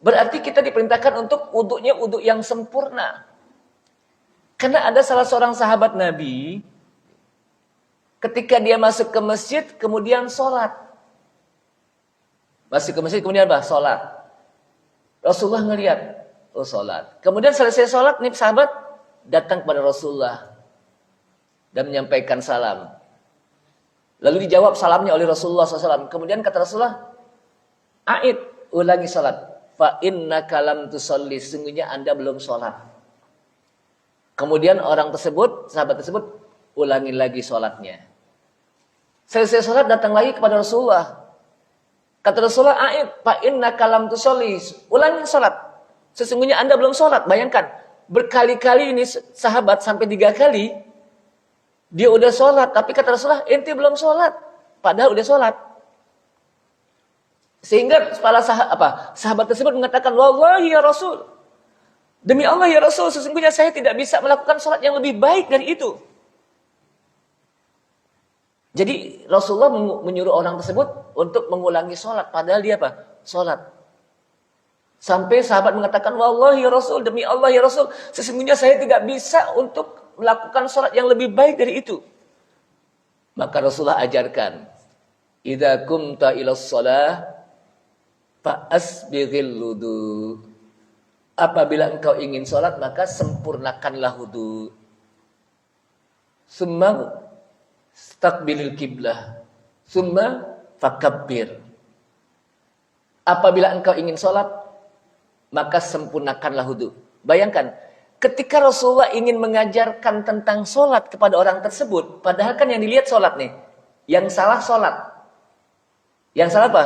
[SPEAKER 1] berarti kita diperintahkan untuk wudunya wudu yang sempurna. Karena ada salah seorang sahabat Nabi, ketika dia masuk ke masjid, kemudian sholat. Masuk ke masjid, kemudian apa? Sholat. Rasulullah ngelihat, oh sholat. Kemudian selesai sholat, nih sahabat datang kepada Rasulullah dan menyampaikan salam. Lalu dijawab salamnya oleh Rasulullah SAW. Kemudian kata Rasulullah, Aid, ulangi sholat. Fa innaka lam tusalli, sesungguhnya Anda belum sholat. Kemudian orang tersebut, sahabat tersebut, ulangi lagi sholatnya. Selesai sholat datang lagi kepada Rasulullah. Kata Rasulullah, Aid, fa innaka lam tusalli, ulangi sholat. Sesungguhnya Anda belum sholat. Bayangkan, berkali-kali ini sahabat sampai 3 kali dia udah sholat, tapi kata Rasulullah, ente belum sholat. Padahal udah sholat. Sehingga para sahabat tersebut mengatakan, wallahi ya Rasul, demi Allah ya Rasul, sesungguhnya saya tidak bisa melakukan sholat yang lebih baik dari itu. Jadi Rasulullah menyuruh orang tersebut untuk mengulangi sholat, padahal dia apa? Sholat. Sampai sahabat mengatakan, wallahi ya Rasul, demi Allah ya Rasul, sesungguhnya saya tidak bisa untuk melakukan sholat yang lebih baik dari itu. Maka Rasulullah ajarkan, idza kumta ilas shalah fa'asbighil wudu. Apabila engkau ingin sholat, maka sempurnakanlah wudu. Summa staqbilil kiblah, summa fakabbir. Apabila engkau ingin sholat, maka sempurnakanlah wudu. Bayangkan, ketika Rasulullah ingin mengajarkan tentang sholat kepada orang tersebut, padahal kan yang dilihat sholat nih, yang salah sholat, yang salah apa?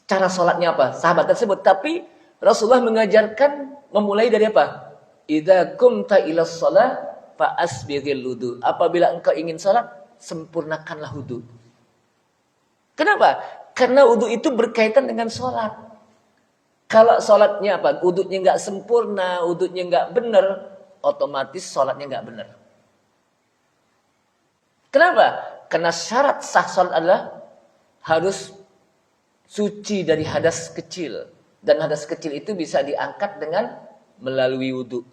[SPEAKER 1] Cara sholatnya apa? Sahabat tersebut. Tapi Rasulullah mengajarkan memulai dari apa? Idza kumta ilas shalah fa'asbighil wudu. Apabila engkau ingin sholat, sempurnakanlah wudu. Kenapa? Karena wudu itu berkaitan dengan sholat. Kalau sholatnya apa? Wudunya nggak sempurna, wudunya nggak benar, otomatis sholatnya nggak benar. Kenapa? Karena syarat sah sholat adalah harus suci dari hadas kecil. Dan hadas kecil itu bisa diangkat dengan melalui wudu.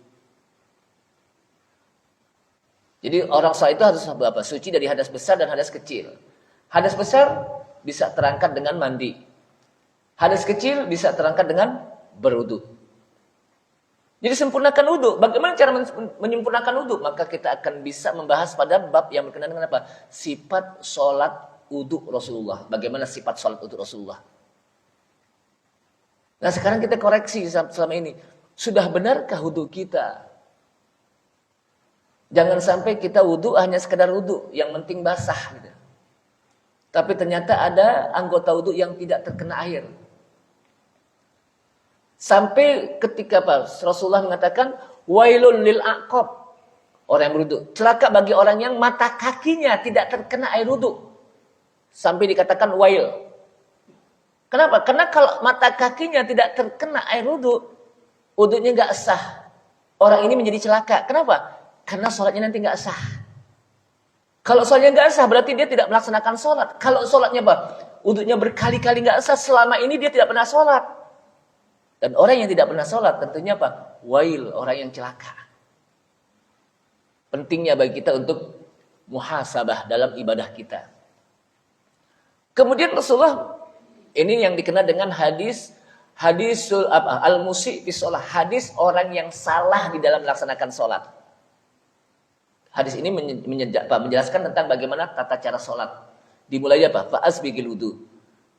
[SPEAKER 1] Jadi orang sholat itu harus apa? Suci dari hadas besar dan hadas kecil. Hadas besar bisa terangkat dengan mandi. Hadas kecil bisa terangkat dengan berwudu. Jadi sempurnakan wudu. Bagaimana cara menyempurnakan wudu? Maka kita akan bisa membahas pada bab yang berkenaan dengan apa? Sifat sholat wudu Rasulullah. Bagaimana sifat sholat wudu Rasulullah. Nah sekarang kita koreksi selama ini. Sudah benarkah wudu kita? Jangan sampai kita wudu hanya sekedar wudu. Yang penting basah. Gitu. Tapi ternyata ada anggota wudu yang tidak terkena air. Sampai ketika Rasulullah mengatakan, wailun lil aqab. Orang yang berwudu. Celaka bagi orang yang mata kakinya tidak terkena air wudu. Sampai dikatakan wail. Kenapa? Karena kalau mata kakinya tidak terkena air wudhu, wudhunya nggak sah. Orang ini menjadi celaka. Kenapa? Karena sholatnya nanti nggak sah. Kalau sholatnya nggak sah, berarti dia tidak melaksanakan sholat. Kalau sholatnya apa? Wudhunya berkali-kali nggak sah, selama ini dia tidak pernah sholat. Dan orang yang tidak pernah sholat, tentunya apa? Wail, orang yang celaka. Pentingnya bagi kita untuk muhasabah dalam ibadah kita. Kemudian Rasulullah, ini yang dikenal dengan hadis al-musi' fi sholat, hadis orang yang salah di dalam melaksanakan sholat. Hadis ini menjelaskan tentang bagaimana tata cara sholat. Dimulai apa? Fa'asbigil wudu.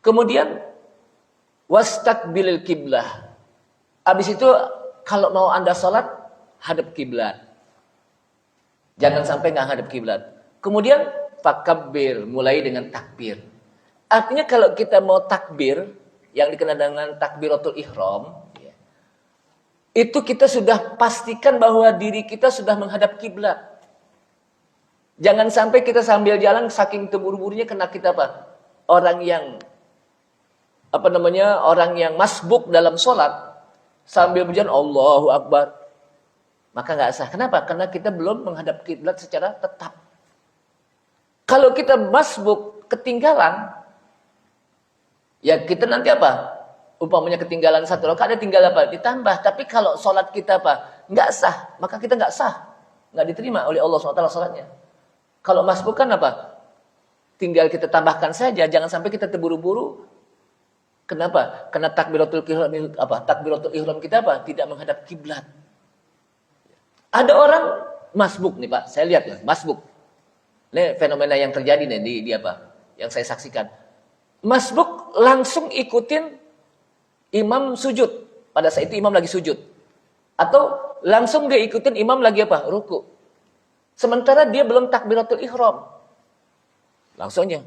[SPEAKER 1] Kemudian wastaqbilil kiblah. Habis itu kalau mau Anda sholat, hadap kiblat. Jangan sampai nggak hadap kiblat. Kemudian fakabbir, mulai dengan takbir. Artinya kalau kita mau takbir, yang dikenal dengan takbiratul ihram, itu kita sudah pastikan bahwa diri kita sudah menghadap kiblat. Jangan sampai kita sambil jalan saking terburu-burunya kena kita apa? Orang yang orang yang masbuk dalam sholat sambil berjalan Allahu Akbar, maka nggak sah. Kenapa? Karena kita belum menghadap kiblat secara tetap. Kalau kita masbuk ketinggalan, ya kita nanti apa? Umpamanya ketinggalan satu rakaat, ada tinggal apa? Ditambah. Tapi kalau sholat kita apa? Nggak sah, maka kita nggak sah, nggak diterima oleh Allah SWT sholatnya. Kalau masbuk kan apa? Tinggal kita tambahkan saja, jangan sampai kita terburu-buru. Kenapa? Karena takbiratul ihram kita apa? Tidak menghadap kiblat. Ada orang masbuk nih Pak, saya lihat ya, masbuk. Ini fenomena yang terjadi nih di apa? Yang saya saksikan. Masbuk langsung ikutin imam sujud. Pada saat itu imam lagi sujud. Atau langsung dia ikutin imam lagi apa? Ruku. Sementara dia belum takbiratul ihram. Langsungnya.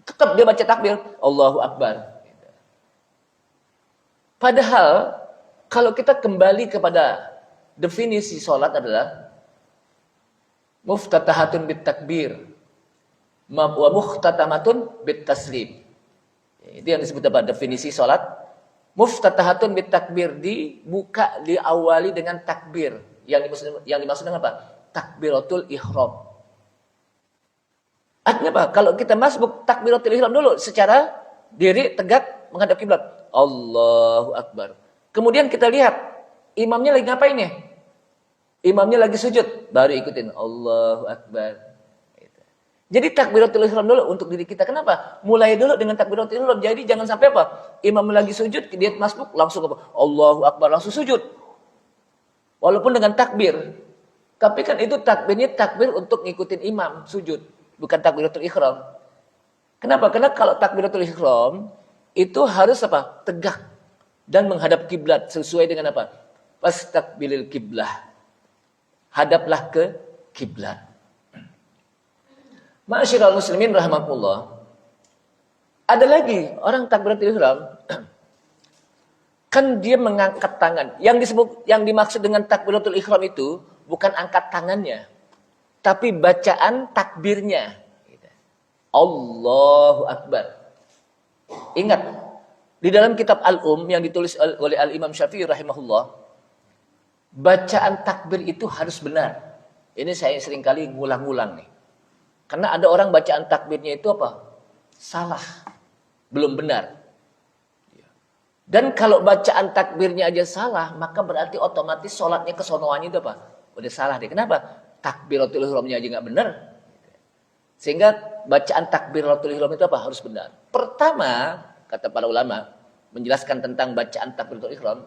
[SPEAKER 1] Tetap dia baca takbir. Allahu Akbar. Padahal, kalau kita kembali kepada definisi sholat adalah muftatahatun bit takbir. Wa muhtatamatun bit taslim. Itu yang disebut apa? Definisi sholat. Muftatahatun bit takbir. Dibuka, diawali dengan takbir. Yang dimaksud dengan apa? Takbiratul ihram. Artinya apa? Kalau kita masbuk takbiratul ihram dulu secara diri tegak menghadap kiblat. Allahu Akbar. Kemudian kita lihat imamnya lagi ngapain ya? Imamnya lagi sujud, baru ikutin Allahu Akbar. Jadi takbiratul ihram dulu untuk diri kita. Kenapa? Mulai dulu dengan takbiratul ihram. Jadi jangan sampai apa? Imam lagi sujud, dia masbuk langsung apa? Allahu Akbar, langsung sujud. Walaupun dengan takbir. Tapi kan itu takbirnya takbir untuk ngikutin imam sujud. Bukan takbiratul ihram. Kenapa? Karena kalau takbiratul ihram itu harus apa? Tegak. Dan menghadap kiblat sesuai dengan apa? Fastaqbilil kiblah. Hadaplah ke kiblat. Ma'asyiral muslimin rahimakumullah. Ada lagi orang takbiratul ihram. Kan dia mengangkat tangan. Yang dimaksud dengan takbiratul ihram itu bukan angkat tangannya, tapi bacaan takbirnya. Allahu Akbar. Ingat, di dalam kitab Al-Um yang ditulis oleh Al-Imam Syafi'i rahimahullah, bacaan takbir itu harus benar. Ini saya seringkali ngulang-ngulang nih. Karena ada orang bacaan takbirnya itu apa? Salah. Belum benar. Dan kalau bacaan takbirnya aja salah, maka berarti otomatis sholatnya kesonoannya itu apa? Udah salah deh. Kenapa? Takbiratul ihramnya aja nggak benar. Sehingga bacaan takbiratul ihram itu apa? Harus benar. Pertama, kata para ulama, menjelaskan tentang bacaan takbiratul ihram,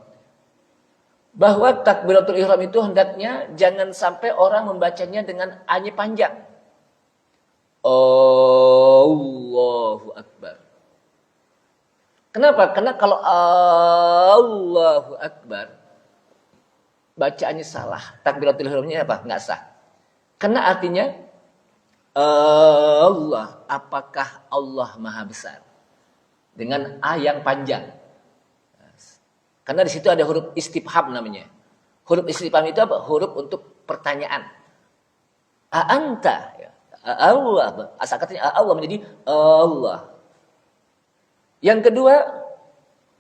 [SPEAKER 1] bahwa takbiratul ihram itu hendaknya jangan sampai orang membacanya dengan anye panjang. Allahu Akbar. Kenapa? Karena kalau Allahu Akbar bacaannya salah, takbiratul ihramnya apa? Nggak sah. Karena artinya Allah, apakah Allah Maha Besar? Dengan A yang panjang. Karena di situ ada huruf istifham namanya. Huruf istifham itu apa? Huruf untuk pertanyaan. A'anta, ya. Allah, asal katanya Allah menjadi Allah. Yang kedua,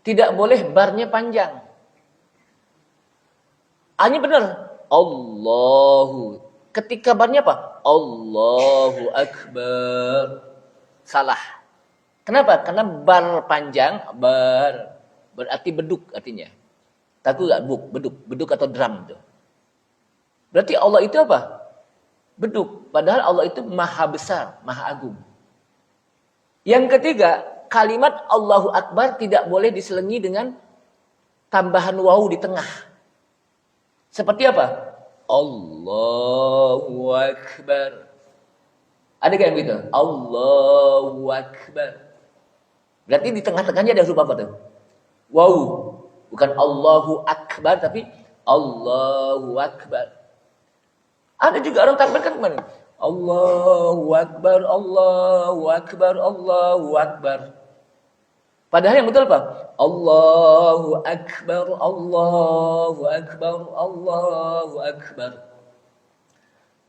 [SPEAKER 1] tidak boleh barnya panjang. Ini benar. Allahu. Ketika barnya apa? Allahu Akbar. Salah. Kenapa? Karena bar panjang, bar berarti beduk artinya. Tahu enggak beduk atau drum itu. Berarti Allah itu apa? Beduk. Padahal Allah itu maha besar, maha agung. Yang ketiga, kalimat Allahu Akbar tidak boleh diselingi dengan tambahan wawu di tengah. Seperti apa? Allahu Akbar. Ada gak yang gitu? Allahu Akbar. Berarti di tengah-tengahnya ada huruf apa tuh? Wawu. Bukan Allahu Akbar, tapi Allahu Akbar. Ada juga orang takbir kan kemana? Allahu Akbar, Allahu Akbar, Allahu Akbar. Padahal yang betul apa? Allahu Akbar, Allahu Akbar, Allahu Akbar.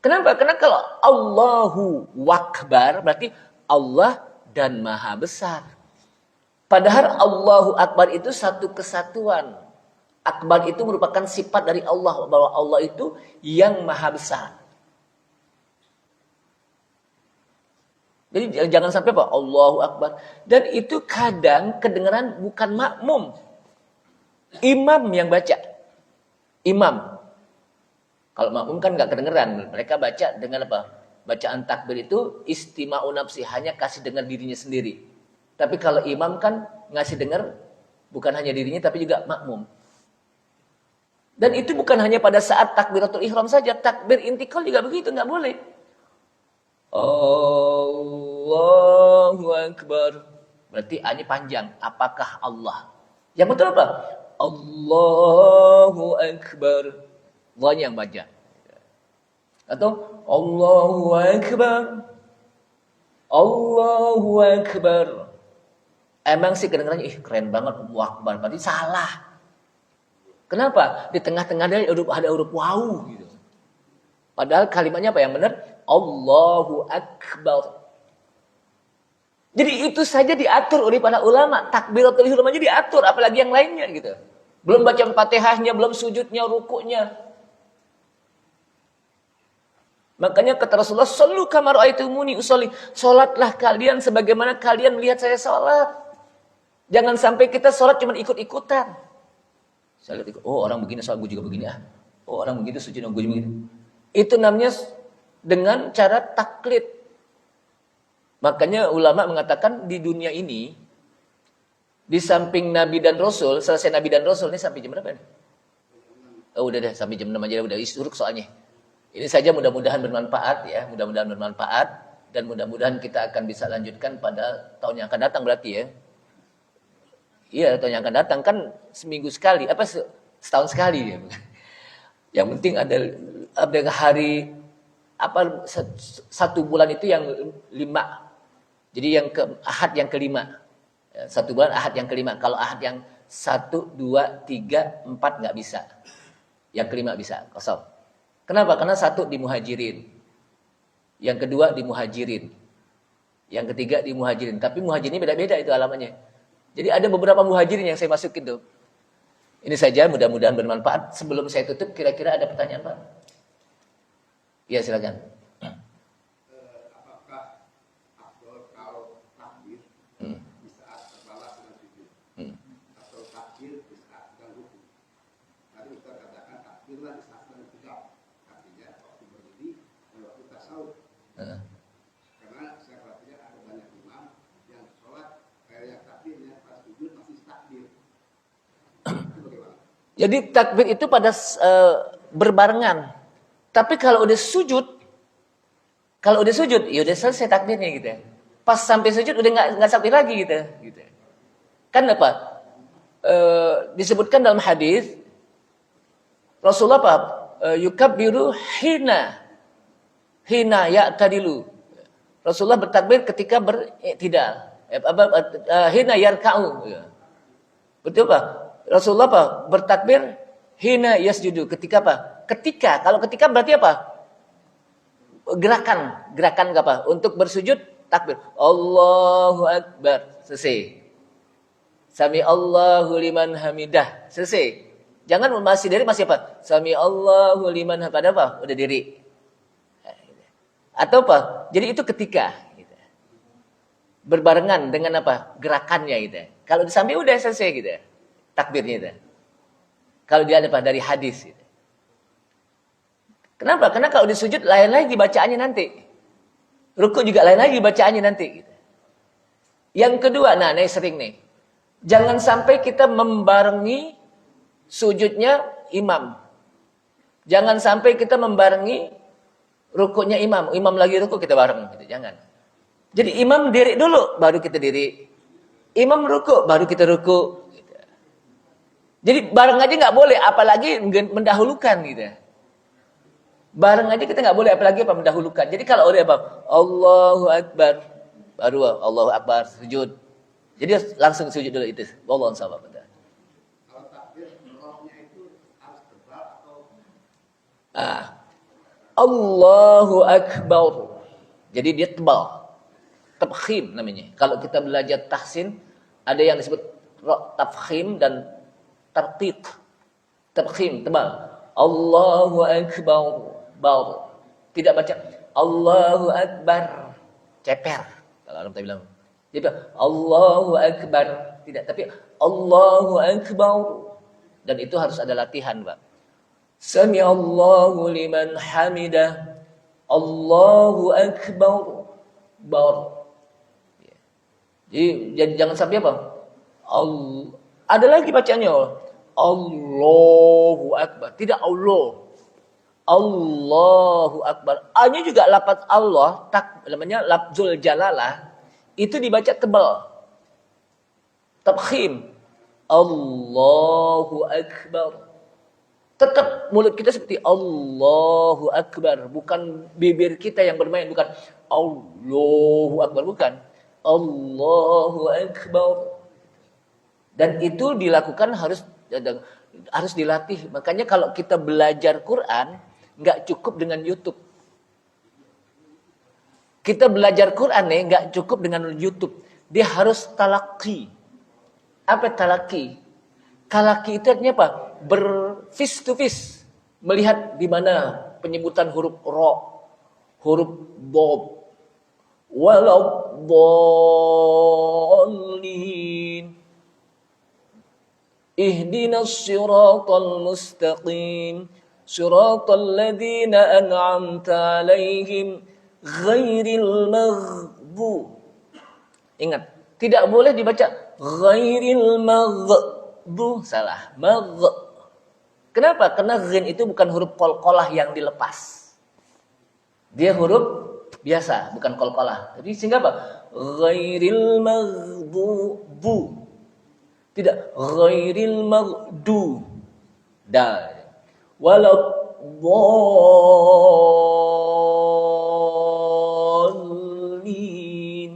[SPEAKER 1] Kenapa? Karena kalau Allahu Akbar berarti Allah dan Maha Besar. Padahal Allahu Akbar itu satu kesatuan. Akbar itu merupakan sifat dari Allah, bahwa Allah itu yang Maha Besar. Jadi jangan sampai apa Allahu Akbar. Dan itu kadang kedengaran bukan makmum. Imam yang baca. Imam. Kalau makmum kan nggak kedengeran. Mereka baca dengan apa? Bacaan takbir itu istima'u nafsi. Hanya kasih dengar dirinya sendiri. Tapi kalau imam kan ngasih dengar bukan hanya dirinya tapi juga makmum. Dan itu bukan hanya pada saat takbiratul ihram saja. Takbir intikal juga begitu. Nggak boleh. Allahu Akbar. Berarti A-nya panjang. Apakah Allah? Yang betul apa? Allahu Akbar. Allah yang baca. Atau Allahu Akbar. Allahu Akbar. Emang sih kedengarannya keren banget Allahu Akbar. Berarti salah. Kenapa? Di tengah-tengah ada huruf wawu gitu. Padahal kalimatnya apa yang benar? Allahu Akbar. Jadi itu saja diatur oleh para ulama. Takbiratul ihram aja diatur, apalagi yang lainnya gitu. Belum baca Fatihahnya, belum sujudnya, rukuknya. Makanya kata Rasulullah, "Shallu kama ra'aitumuni usolli." Salatlah kalian sebagaimana kalian melihat saya salat. Jangan sampai kita salat cuma ikut-ikutan. Saya lihat, oh orang begini salat gue juga begini ah. Oh orang begitu sujud gue juga begini. Itu namanya dengan cara taklid. Makanya ulama mengatakan di dunia ini, di samping Nabi dan Rasul, selesai Nabi dan Rasul, ini sampai jam berapa nih? Oh udah deh, sampai jam 6 aja udah isuruk soalnya. Ini saja mudah-mudahan bermanfaat ya, mudah-mudahan bermanfaat. Dan mudah-mudahan kita akan bisa lanjutkan pada tahun yang akan datang berarti ya. Iya tahun yang akan datang kan seminggu sekali, apa setahun sekali ya. Yang penting ada hari apa satu bulan itu yang 5. Jadi yang ahad yang kelima. Satu bulan ahad yang kelima. Kalau ahad yang 1, 2, 3, 4 nggak bisa. Yang kelima bisa, kosong. Kenapa? Karena 1 di Muhajirin. Yang kedua di Muhajirin. Yang ketiga di Muhajirin. Tapi Muhajirin ini beda-beda itu alamannya. Jadi ada beberapa Muhajirin yang saya masukin tuh. Ini saja mudah-mudahan bermanfaat. Sebelum saya tutup, kira-kira ada pertanyaan Pak? Ya silakan.
[SPEAKER 2] Apakah afdol kalau takbir di saat terbalas dengan sujud atau takbir di saat sedang ruku? Tadi Ustaz katakan takbirlah di saat sedang tegak, artinya waktu berdiri dan waktu tasawuf. Karena saya perhatikan ada banyak imam yang sholat kayak yang takbirnya pas sujud masih takbir. Itu bagaimana?
[SPEAKER 1] Jadi takbir itu pada berbarengan. Tapi kalau udah sujud, ya udah selesai takbirnya gitu. Pas sampai sujud udah nggak takbir lagi gitu. Kan apa? Disebutkan dalam hadis Rasulullah apa? Yukabbiru hina ya'tadilu. Rasulullah bertakbir ketika beriktidal. Hina yarka'u. Betul apa? Rasulullah apa? Bertakbir hina yasjudu. Ketika apa? Kalau ketika berarti apa? Gerakan apa? Untuk bersujud takbir. Allahu Akbar. Selesai. Sami Allahu liman hamidah. Selesai. Jangan masih diri masih apa? Sami Allahu liman hamidah. Apa? Udah diri. Atau apa? Jadi itu ketika gitu. Berbarengan dengan apa? Gerakannya gitu. Kalau disambil udah selesai gitu. Takbirnya itu. Kalau dia ada apa? Dari hadis gitu. Kenapa? Karena kalau di sujud lain lagi bacaannya nanti. Rukuk juga lain lagi bacaannya nanti gitu. Yang kedua, nah ini sering nih. Jangan sampai kita membarengi sujudnya imam. Jangan sampai kita membarengi rukuknya imam. Imam lagi rukuk kita bareng gitu. Jangan. Jadi imam diri dulu baru kita diri. Imam rukuk baru kita rukuk gitu. Jadi bareng aja nggak boleh, apalagi mendahulukan gitu. Bareng aja kita nggak boleh, apalagi apa mendahulukan. Jadi kalau udah apa? Allahu Akbar, baru Allahu Akbar sujud. Jadi langsung sujud dulu itu. Wallahu a'lam.
[SPEAKER 2] Kalau takbir rohnya itu harus tebal atau
[SPEAKER 1] Allahu Akbar. Jadi dia tebal. Tafkhim namanya. Kalau kita belajar tahsin, ada yang disebut tafkhim dan tarqiq. Tafkhim tebal. Allahu Akbar. Bau. Tidak baca Allahu Akbar. Ceper. Kalau orang bilang. Jadi Allahu Akbar. Tidak, tapi Allahu Akbar. Dan itu harus ada latihan, Pak. Sami Allahu liman hamidah. Allahu Akbar. Bar. Jadi jangan sampai apa? Ada lagi bacanya. Allahu Akbar. Tidak Allah. Allahu Akbar. A-nya juga lafaz Allah, namanya lafzul jalalah, itu dibaca tebal. Tafkhim. Allahu Akbar. Tetap mulut kita seperti Allahu Akbar, bukan bibir kita yang bermain, bukan Allahu Akbar, bukan Allahu Akbar. Dan itu dilakukan harus dilatih. Makanya kalau kita belajar Quran, nggak cukup dengan YouTube. Kita belajar Quran nih nggak cukup dengan YouTube. Dia harus talaki. Apa talaki? Talaki itu artinya apa? Face to face. Melihat di mana penyebutan huruf ro, huruf bob, waladdallin. Ihdinas siratal mustaqim. Siratal ladzina an'amta 'alaihim ghairil maghdu. Ingat, tidak boleh dibaca ghairil maghdu, salah. Kenapa? Karena ghin itu bukan huruf qalqalah yang dilepas. Dia huruf biasa, bukan qalqalah. Jadi sehingga apa? Ghairil maghdu. Tidak, ghairil maghdu. Dal. Waladdallin.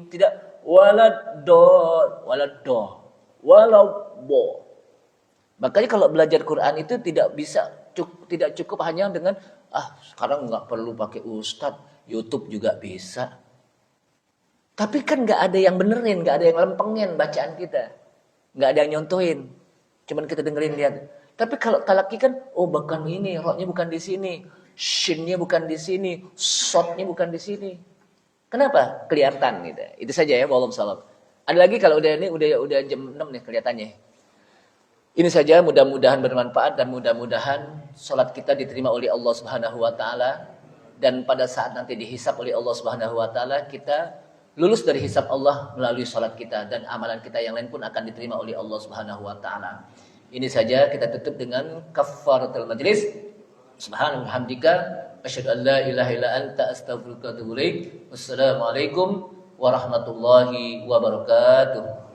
[SPEAKER 1] Tidak, waladdo. Makanya kalau belajar Quran itu tidak cukup hanya dengan sekarang nggak perlu pakai ustadz, YouTube juga bisa. Tapi kan nggak ada yang benerin, nggak ada yang lempengin bacaan kita, nggak ada yang nyontohin, cuman kita dengerin lihat. Tapi kalau talaki kan, bukan ini, roknya bukan di sini, shinnya bukan di sini, shotnya bukan di sini. Kenapa? Kelihatan gitu. Itu saja ya, wallahu a'lam. Ada lagi kalau udah jam 6 nih kelihatannya. Ini saja, mudah-mudahan bermanfaat dan mudah-mudahan salat kita diterima oleh Allah Subhanahu wa taala, dan pada saat nanti dihisab oleh Allah Subhanahu wa taala kita lulus dari hisab Allah melalui salat kita, dan amalan kita yang lain pun akan diterima oleh Allah Subhanahu wa taala. Ini saja, kita tutup dengan kafaratul majlis. Subhanallah hamdika asyhadu an la ilaha illa anta astaghfiruka wa atubu ilaik. Wassalamualaikum warahmatullahi wabarakatuh.